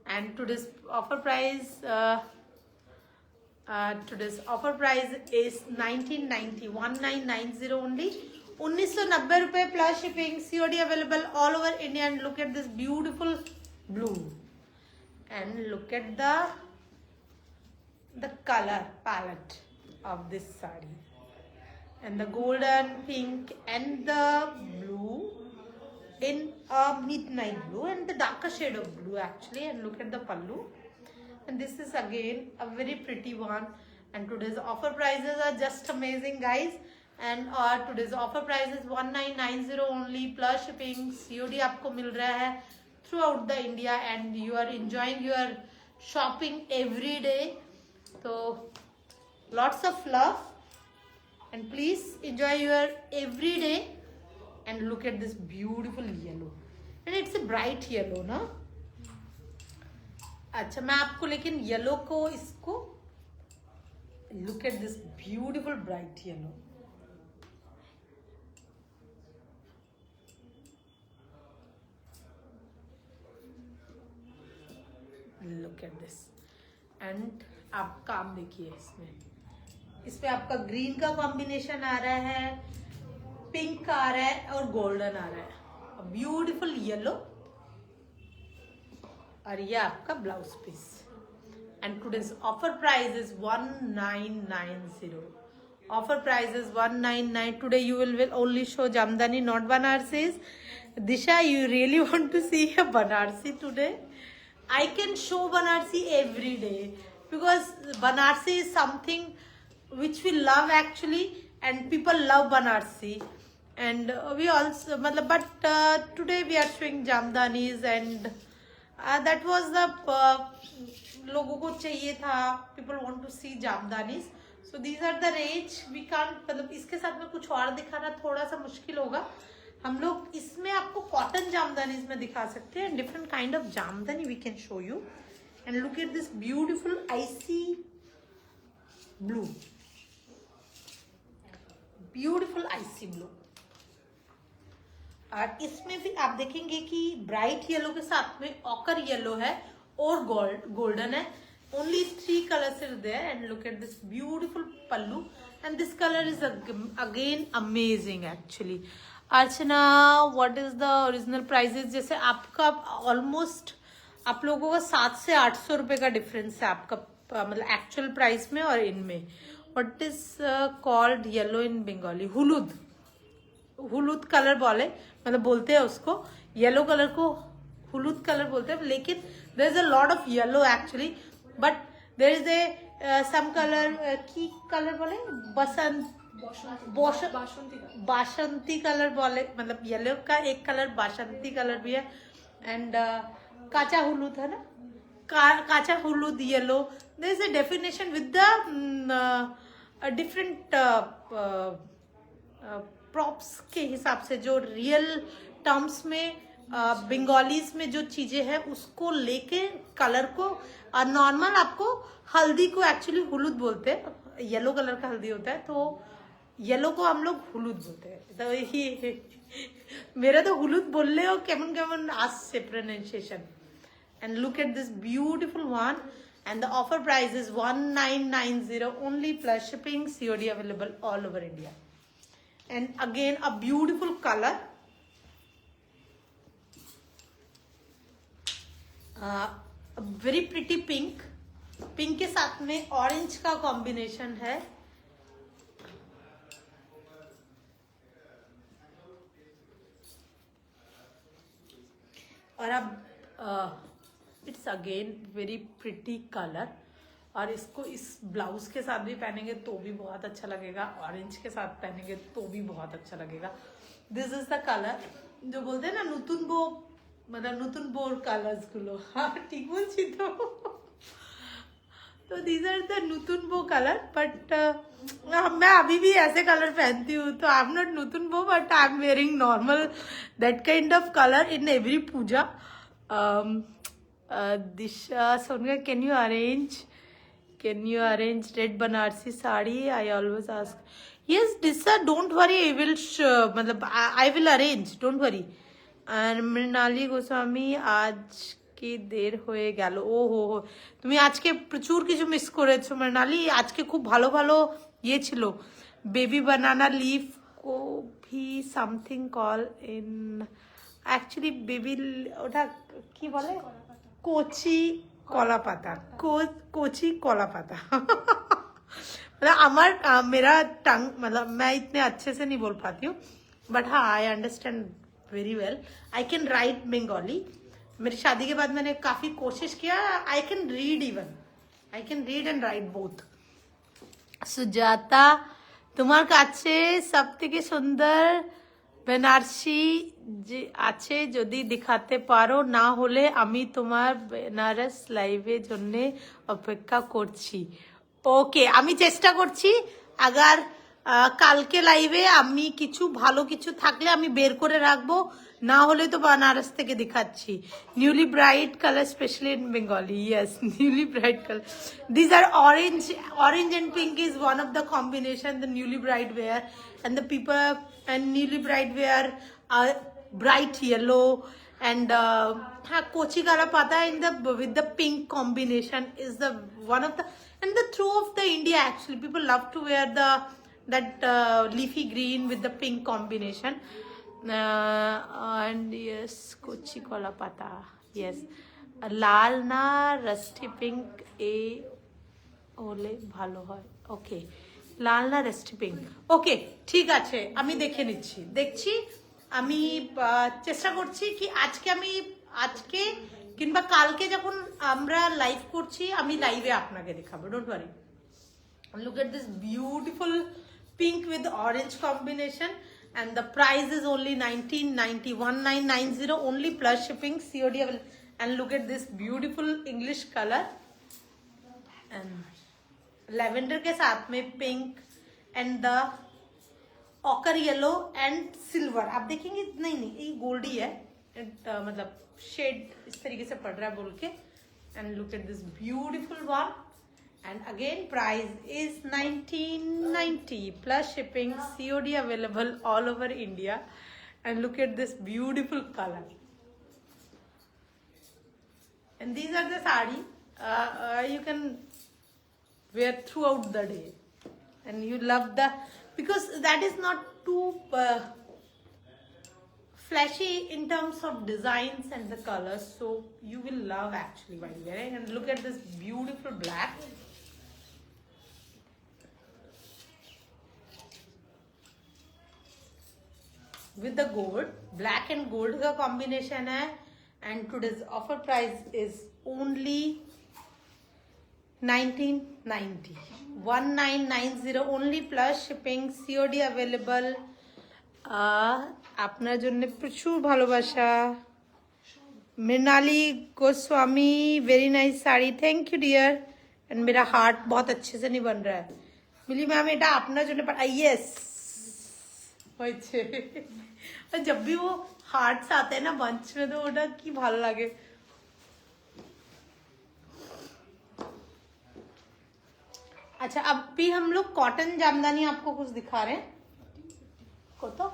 And today's offer price today's offer price is 1990, 1990 only. 1990 रुपए plus shipping, COD available all over India. And look at this beautiful blue, and look at the color palette of this sari, and the golden, pink, and the blue in a midnight blue, and the darker shade of blue actually. And look at the pallu, and this is again a very pretty one. And today's offer prices are just amazing, guys. And today's offer price is 1990 only plus shipping. COD आपको मिल रहा है throughout the India, and you are enjoying your shopping every day. So lots of love, and please enjoy your every day. And look at this beautiful yellow, and it's a bright yellow ना. अच्छा, मैं आपको लेकिन yellow को इसको look at this beautiful bright yellow. Look at this. And आप काम देखिए इसमें आपका ग्रीन का कॉम्बिनेशन आ रहा है, पिंक आ रहा है और गोल्डन आ रहा है, ब्यूटीफुल येलो, और ये आपका blouse piece. And today's offer price is 1990. Offer price is 199. Today you will only show Jamdani, not Banarasis. Disha, you really want to see a Banarsi today? I can show Banarsi every day because Banarsi is something which we love actually, and people love Banarsi. And we also, but today we are showing Jamdanis, and that was the लोगों को चाहिए था. People want to see Jamdanis. So these are the range. We can't, मतलब इसके साथ में कुछ और दिखाना थोड़ा सा मुश्किल होगा. हम लोग इसमें आपको कॉटन जामदानी में दिखा सकते हैं. Different kind of jamdani we can show you. And look at this beautiful icy blue, beautiful icy blue. और इसमें भी आप देखेंगे कि ब्राइट येलो के साथ में ऑकर येलो है और गोल्डन है. Only 3 colors are there. And look at this beautiful pallu, and this color is again amazing actually. Archana, what is the original prices? जैसे आपका ऑलमोस्ट आप लोगों का 700 से 800 रुपए का डिफरेंस है आपका, मतलब एक्चुअल प्राइस में और इनमें. What is called yellow in Bengali? हुलुद. हुलुद कलर बोलते हैं उसको. येलो कलर को हुलुद कलर बोलते हैं, लेकिन there is a lot of yellow actually, but there is a some colour की कलर बोले बासंती कलर बोले, मतलब येलो का एक कलर बासंती कलर भी है. एंड काचा हुलूद है ना, काचा हुलूद yellow. There is a definition with the different props के हिसाब से, जो रियल टर्म्स में बंगालीज में जो चीजें हैं उसको लेके कलर को. नॉर्मल आपको हल्दी को एक्चुअली हुलूद बोलते हैं, येलो कलर का हल्दी होता है, तो येलो को हम लोग हुलूद बोलते हैं. तो ये मेरा तो हुलूद बोल रहे हो केमन आज से pronunciation. And look at this beautiful one. And the offer price is 1990 only plus shipping. COD available all over India. And again a beautiful colour, very pretty pink. Pink के साथ में ऑरेंज का कॉम्बिनेशन है. और अब it's again very pretty colour, और इसको इस ब्लाउज के साथ भी पहनेंगे तो भी बहुत अच्छा लगेगा, ऑरेंज के साथ पहनेंगे तो भी बहुत अच्छा लगेगा. दिस इज द कलर जो बोलते हैं ना नूतन बो, मतलब नूतन बोर कलर्स गुलो. हाँ ठीक बोलছি तो दीज आर द नूतन बो कलर. बट मैं अभी भी ऐसे कलर पहनती हूँ, तो आई एम नॉट नूतन बो, but I am wearing normal that kind of colour in every puja. Disha Songa, can you arrange red Banarasi sari? I always ask. Yes Disha, don't worry, I will, मतलब I will arrange, don't worry. And Mrinali Goswami, आज কি দের হয়ে গেল। ও হো হো, তুমি আজকে প্রচুর কিছু মিস করেছো মৃণালী। আজকে খুব ভালো ভালো ইয়ে ছিল। Baby banana leaf co V something call in, actually baby, ওটা কি বলে, কচি কলা পাতা, कोची कोला पाता। मतलब अमर मेरा टंग, मतलब मैं इतने अच्छे से नहीं बोल पाती हूँ, बट हाँ I understand very well. I can write Bengali. मेरी शादी के बाद मैंने काफी कोशिश किया। I can read even, I can read and right both. Sujata, তোমার কাছে সব থেকে সুন্দর বেনারসি যে আছে যদি দেখাতে পারো, না হলে আমি তোমার বেনারস লাইভের জন্য অপেক্ষা করছি। ওকে, আমি চেষ্টা করছি। আগার কালকে লাইভে আমি কিছু ভালো কিছু থাকলে আমি বের করে রাখবো, না হলে তো বানারস থেকে দেখাচ্ছি। Newly bright colour specially in Bengali, yes newly bright colour. This are orange, orange and pink is one of the combination the newly bright wear, and the people and newly bride wear bright yellow and kochi kala pata in the with the pink combination is the one of the, and the through of the India actually people love to wear the that leafy green with the pink combination, and yes kochi kala pata, yes lal na rusty pink a হলে ভালো হয়। ওকে, লাল না rest pink. ওকে ঠিক আছে, আমি দেখে নিচ্ছি, দেখছি। আমি চেষ্টা করছি কি আজকে কিংবা কালকে যখন আমরা লাইভ করছি আমি লাইভে আপনাকে দেখাবো, don't worry. Look at this beautiful pink with orange combination and the price is only 1990, 1990 only plus shipping, COD available. And look at this beautiful English color and lavender के साथ में pink and the occur yellow and silver. आप देखेंगे नहीं ये गोल्डी है, मतलब shade इस तरीके से पड़ रहा है बोल के। And look at this beautiful one, and again price is 1990 plus shipping, COD available all over India. And look at this beautiful colour, and these are the saree you can wear throughout the day, and you love the, because that is not too flashy in terms of designs and the colors, so you will love actually while wearing. And look at this beautiful black, with the gold, black and gold का combination है, and today's offer price is only 1990, 1990 only plus shipping, COD available। আপনার জন্য প্রচুর ভালোবাসা। Mrinali Goswami, very nice saree, thank you dear. And मेरा heart बहुत अच्छे से नहीं बन रहा है। मिली मैम এটা আপনার জন্য, यस হয়েছে। जब भी वो हार्ट्स आते हैं ना बंच में तो ওটা কি ভালো লাগে। अच्छा अभी हम लोग कॉटन जामदानी आपको कुछ दिखा रहे हैं। को तो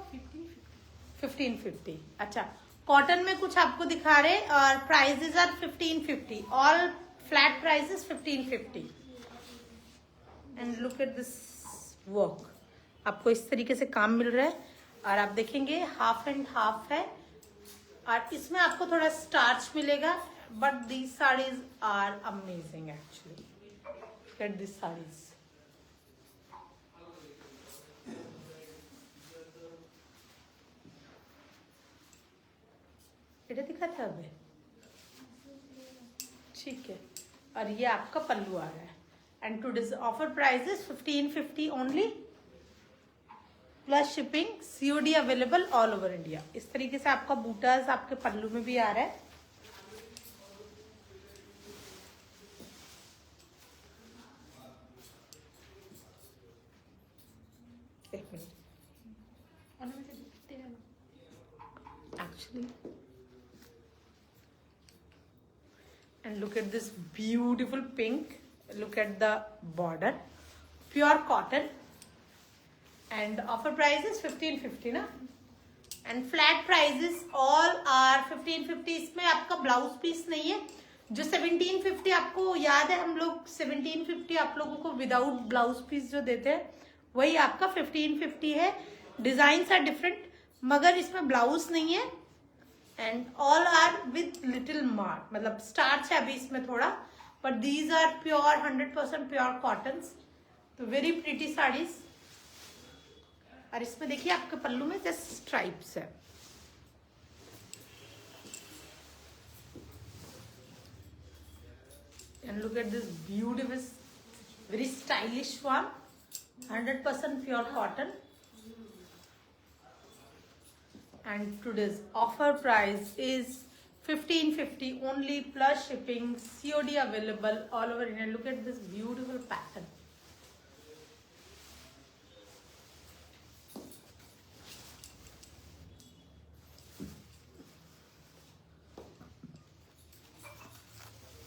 1550। अच्छा कॉटन में कुछ आपको दिखा रहे हैं और prices are 1550, all flat prices 1550। And look at this work, आपको इस तरीके से काम मिल रहा है, और आप देखेंगे हाफ एंड हाफ है, और इसमें आपको थोड़ा स्टार्च मिलेगा, but these saris are amazing actually. Get these sarees, এটা दिखाते হবে, ठीक है। और ये आपका पल्लू आ रहा है, and today's offer price is 1550 only plus shipping, COD available all over India. इस तरीके से आपका बूटास आपके पल्लू में भी आ रहा है। Actually, and look at this beautiful pink, look at the border, pure cotton, and offer price is 1550 na, and flat prices all are 1550। इसमें आपका ब्लाउज पीस नहीं है। जो 1750 आपको याद है, हम लोग 1750 आप लोगों को विदाउट ब्लाउज पीस जो देते हैं वही आपका 1550 है। डिजाइन आर डिफरेंट मगर इसमें ब्लाउज नहीं है and all are with little mark, मतलब स्टार्च है अभी इसमें थोड़ा, but these are pure 100% pure cotton. तो वेरी प्रिटी साड़ीज। और इसमें देखिए आपके पल्लू में जस्ट स्ट्राइप्स है। And look at this beautiful very stylish one, 100% pure cotton. And today's offer price is 1550 only plus shipping, COD available all over India. Look at this beautiful pattern.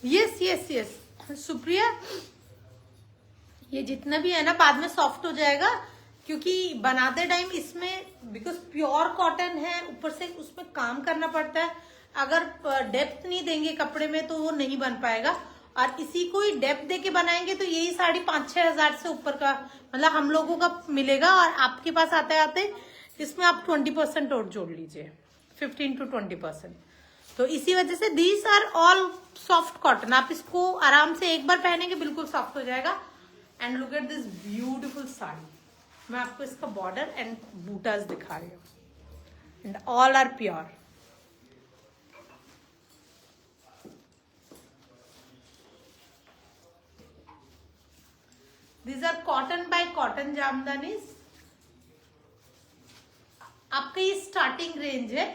yes Supriya, ये जितना भी है ना बाद में soft हो जाएगा क्योंकि बनाते टाइम इसमें बिकॉज प्योर कॉटन है, ऊपर से उसमें काम करना पड़ता है। अगर डेप्थ नहीं देंगे कपड़े में तो वो नहीं बन पाएगा। और इसी को ही डेप्थ देके बनाएंगे तो यही साड़ी 5-6 हजार से ऊपर का मतलब हम लोगों का मिलेगा। और आपके पास आते आते इसमें आप 20% और जोड़ लीजिए, 15 to 20%। तो इसी वजह से these are all soft cotton. आप इसको आराम से एक बार पहनेंगे बिल्कुल सॉफ्ट हो जाएगा। And look at this beautiful saree. मैं आपको इसका बॉर्डर एंड बूटास दिखा रही हूँ and all are pure. These are cotton by cotton jamdanis. आपका ये स्टार्टिंग रेंज है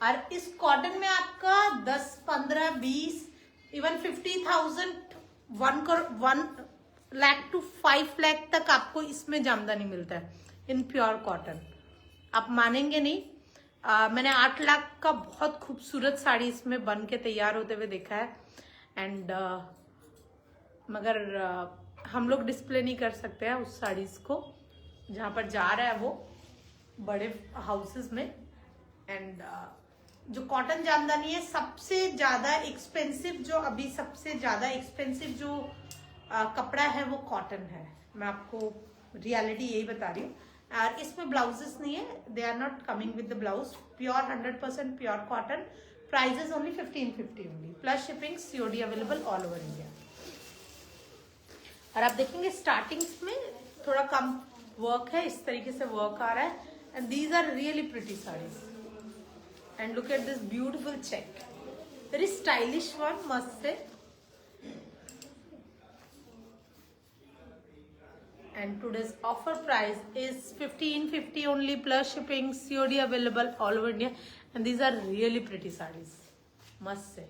और इस कॉटन में आपका 10, 15, 20 इवन 50,000 1 लाख to 5 लाख तक आपको इसमें जामदानी मिलता है इन प्योर कॉटन। आप मानेंगे नहीं, मैंने 8 लाख का बहुत खूबसूरत साड़ी इसमें बन के तैयार होते हुए देखा है। एंड मगर हम लोग डिस्प्ले नहीं कर सकते हैं उस साड़ीज को जहां पर जा रहा है वो बड़े हाउसेस में। एंड जो कॉटन जामदानी है सबसे ज्यादा एक्सपेंसिव, जो अभी सबसे ज्यादा एक्सपेंसिव जो कपड़ा है वो कॉटन है। मैं आपको रियलिटी यही बता रही हूँ। और इसमें ब्लाउजेस नहीं है, they are not coming with the blouse. Pure 100% pure cotton. Prices only 1550 only plus shipping, COD available all over India. और आप देखेंगे स्टार्टिंग्स में थोड़ा कम वर्क है, इस तरीके से वर्क आ रहा है। And these are really pretty sarees. And look at this beautiful check, very stylish one, मस्त से। And today's offer price is 1550 only plus shipping, COD available all over India. And these are really pretty sarees, must say.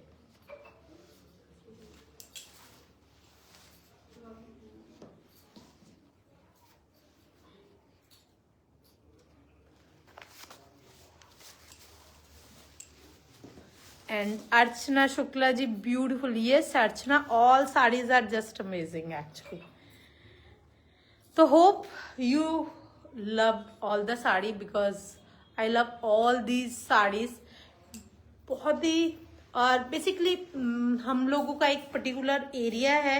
And Archana Shukla ji, beautiful. Yes, Archana, all sarees are just amazing actually. So hope you love all the sari because I love all these saris बहुत ही। और basically हम लोगों का एक particular area है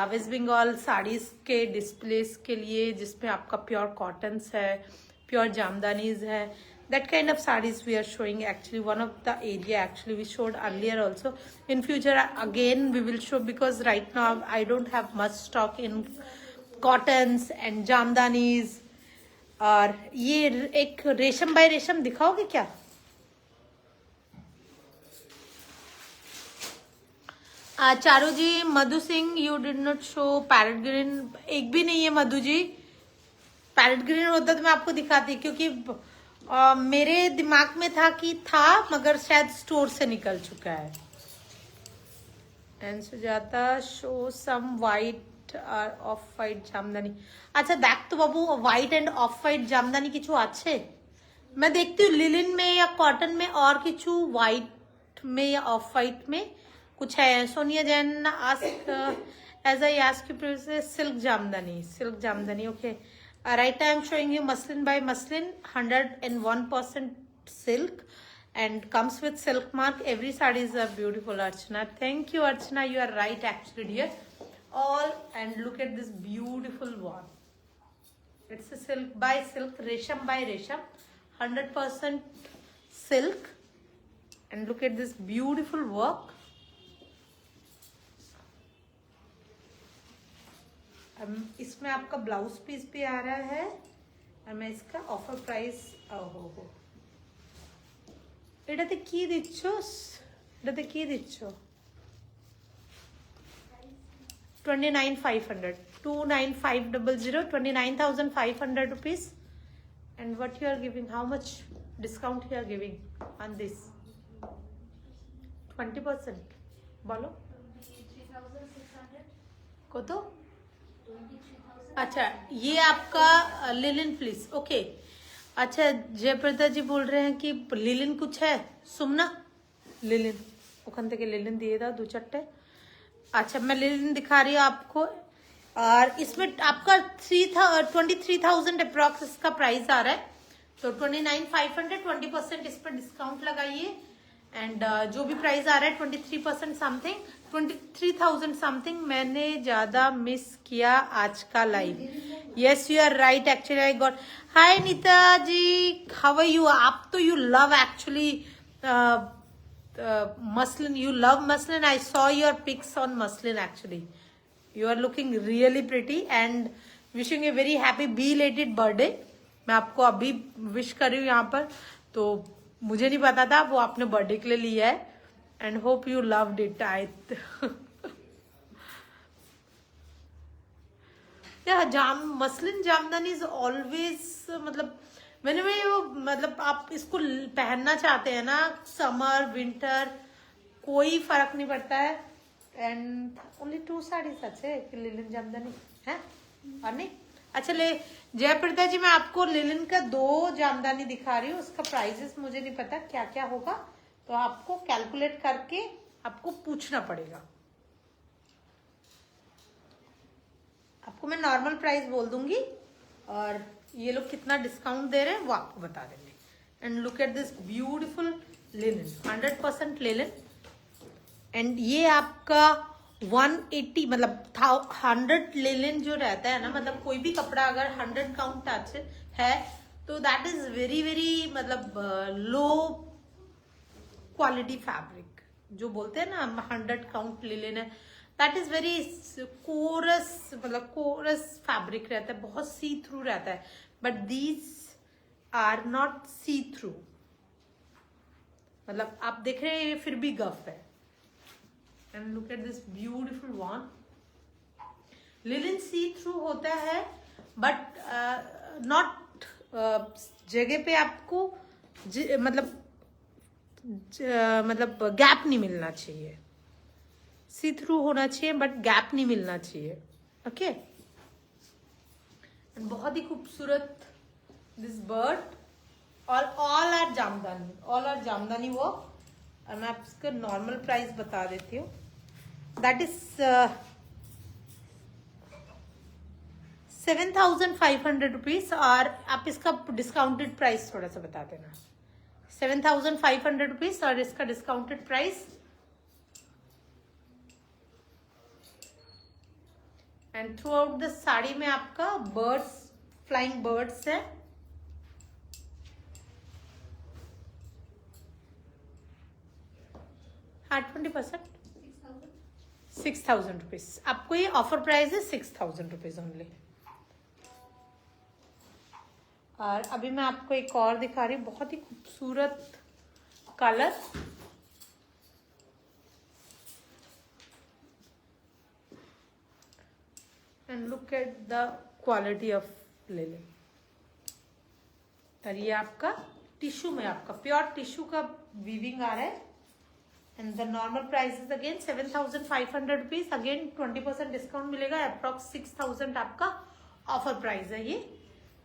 waste Bengal saris के displace के लिए जिसमें आपका प्योर कॉटन्स है, प्योर जामदानीज है। That kind of sarees we are showing actually one of the area actually we showed earlier also. In future again we will show because right now I don't have much stock in cottons and Jamdanis. और ये एक रेशम by रेशम दिखाओगे क्या? Charu ji, Madhu Singh, you did not show parrot green. एक भी नहीं है मधु जी। पैरेट ग्रीन होता तो मैं आपको दिखाती क्योंकि मेरे दिमाग में था कि था मगर शायद स्टोर से निकल चुका है। And Sujata, show some white আর অফ হোয়াইট জামদানি। আচ্ছা দেখ তো বাবু, white and off white jamdani কিছু আছে? मैं देखती हूँ लिलिन में या कॉटन में और किचू व्हाइट में या ऑफ व्हाइट में कुछ है। Sonia Jain ask as I ask you previously, silk jamdani okay. Right, I am showing you muslin by muslin 101% silk and comes with silk mark. Every sarees are beautiful, Archana. Thank you, Archana. You are right, actually, dear. All, and look at this beautiful one. It's a silk by silk, resham by resham, 100% silk. And look at this beautiful work. इसमें आपका blouse piece भी आ रहा है और मैं इसका offer price এটাতে কি দিচ্ছো 29500 29500 29500 rupees. And what you are giving, how much discount you are giving on this? 20% बोलो কত? अच्छा, ये आपका लिलिन फ्लीस. ओके, अच्छा, जयप्रदा जी बोल रहे हैं कि लिलिन कुछ है. सुमना लिलिन ओखन থেকে लिलिन दिए था 2 चट्टे. अच्छा, मैं लिलिन दिखा रही हूँ आपको. और इसमें आपका 23,000 अप्रॉक्स इसका प्राइस आ रहा है. तो 29,500, 20% इस पर डिस्काउंट लगाइए. एंड जो भी प्राइस आ रहा है 23% समथिंग, 23,000 समथिंग. मैंने ज्यादा मिस किया आज का live. Yes, you are right. Actually I got. Hi Neeta ji, how are you? आप तो you love actually muslin. You love muslin. I saw your pics on muslin. Actually you are looking really pretty and wishing a very happy belated birthday. मैं आपको अभी wish कर रही हूँ यहाँ पर. तो मुझे नहीं पता था वो आपने बर्थडे के लिए लिया है. And hope you loved it. Muslin jamdani is always, मतलब मैंने वो, मतलब आप इसको पहनना चाहते हैं ना, समर विंटर कोई फर्क नहीं पड़ता है. एंड ओनली 2 साड़ीज अच्छे लिलिन जामदानी है और नहीं. अच्छा, ले जयप्रदा जी, मैं आपको लिलिन का 2 जामदानी दिखा रही हूँ. उसका प्राइसेस मुझे नहीं पता क्या क्या होगा, तो आपको कैलकुलेट करके आपको पूछना पड़ेगा. आपको मैं नॉर्मल प्राइस बोल दूंगी और ये लोग कितना डिस्काउंट दे रहे हैं वो आपको बता देंगे. And look at this beautiful linen, 100% linen. And ये आपका 180, मतलब 100 लिलिन जो रहता है ना, मतलब कोई भी कपड़ा अगर 100 काउंट है तो दैट इज वेरी वेरी, मतलब लो क्वालिटी फैब्रिक जो बोलते हैं ना, 100 काउंट लिलिन है. दैट इज वेरी कोरस, मतलब कोरस फैब्रिक रहता है, बहुत सी थ्रू रहता है. But these are not see through, मतलब आप देख रहे हैं फिर भी गफ है. And look at this beautiful one. Linen see through होता है बट नॉट जगह पे आपको मतलब गैप नहीं मिलना चाहिए. सी थ्रू होना चाहिए बट गैप नहीं मिलना चाहिए. ओके, बहुत ही खूबसूरत दिस बर्ड. और ऑल आर जामदानी वो. और मैं आपको नॉर्मल प्राइस बता देती हूँ. That is 7,500 rupees. और आप इसका डिस्काउंटेड प्राइस थोड़ा सा बता देना. 7,500 रुपीज और इसका discounted price. And through out the sari में आपका बर्ड्स, फ्लाइंग बर्ड्स है. हाँ, 20%, 6,000 रुपीज. आपको ये ऑफर प्राइस है 6,000 रुपीज ओनली. और अभी मैं आपको एक और दिखा रही हूँ, बहुत ही खूबसूरत कलर. And look at the quality of linen. और ये आपका टिश्यू में, आपका प्योर टिश्यू का वीविंग आ रहा है. And the normal price is again 7,500 rupees. Again 20% discount मिलेगा. अप्रॉक्स 6,000 आपका ऑफर प्राइस है. ये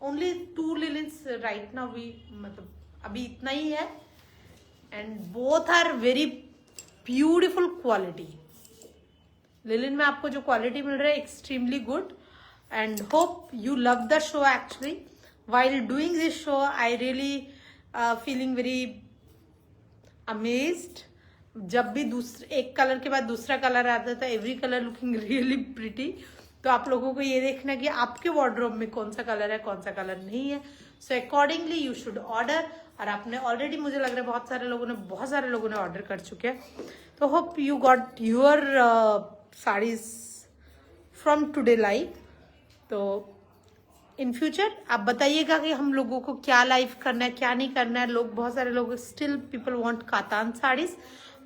only 2 linens right now we, मतलब अभी इतना ही है. And both are very beautiful quality. Linen में आपको जो क्वालिटी मिल रहा है extremely good. And hope you love the show. Actually while doing this show I really feeling very amazed. जब भी दूसरे एक कलर के बाद दूसरा कलर आता था, every colour looking really pretty. तो आप लोगों को ये देखना कि आपके वार्डरोब में कौन सा कलर है, कौन सा कलर नहीं है। So accordingly you should order. और आपने ऑलरेडी, मुझे लग रहा है बहुत सारे लोगों ने ऑर्डर कर चुके हैं। तो hope you got your saris from today live. तो इन फ्यूचर आप बताइएगा कि हम लोगों को क्या लाइव करना है, क्या नहीं करना है। बहुत सारे लोग still people want Katan saris.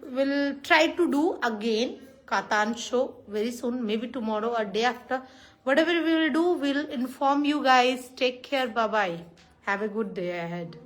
Will try to do again Katan show very soon, maybe tomorrow और day after. whatever we will do, we'll inform you guys. Take care. Bye bye. Have a good day ahead.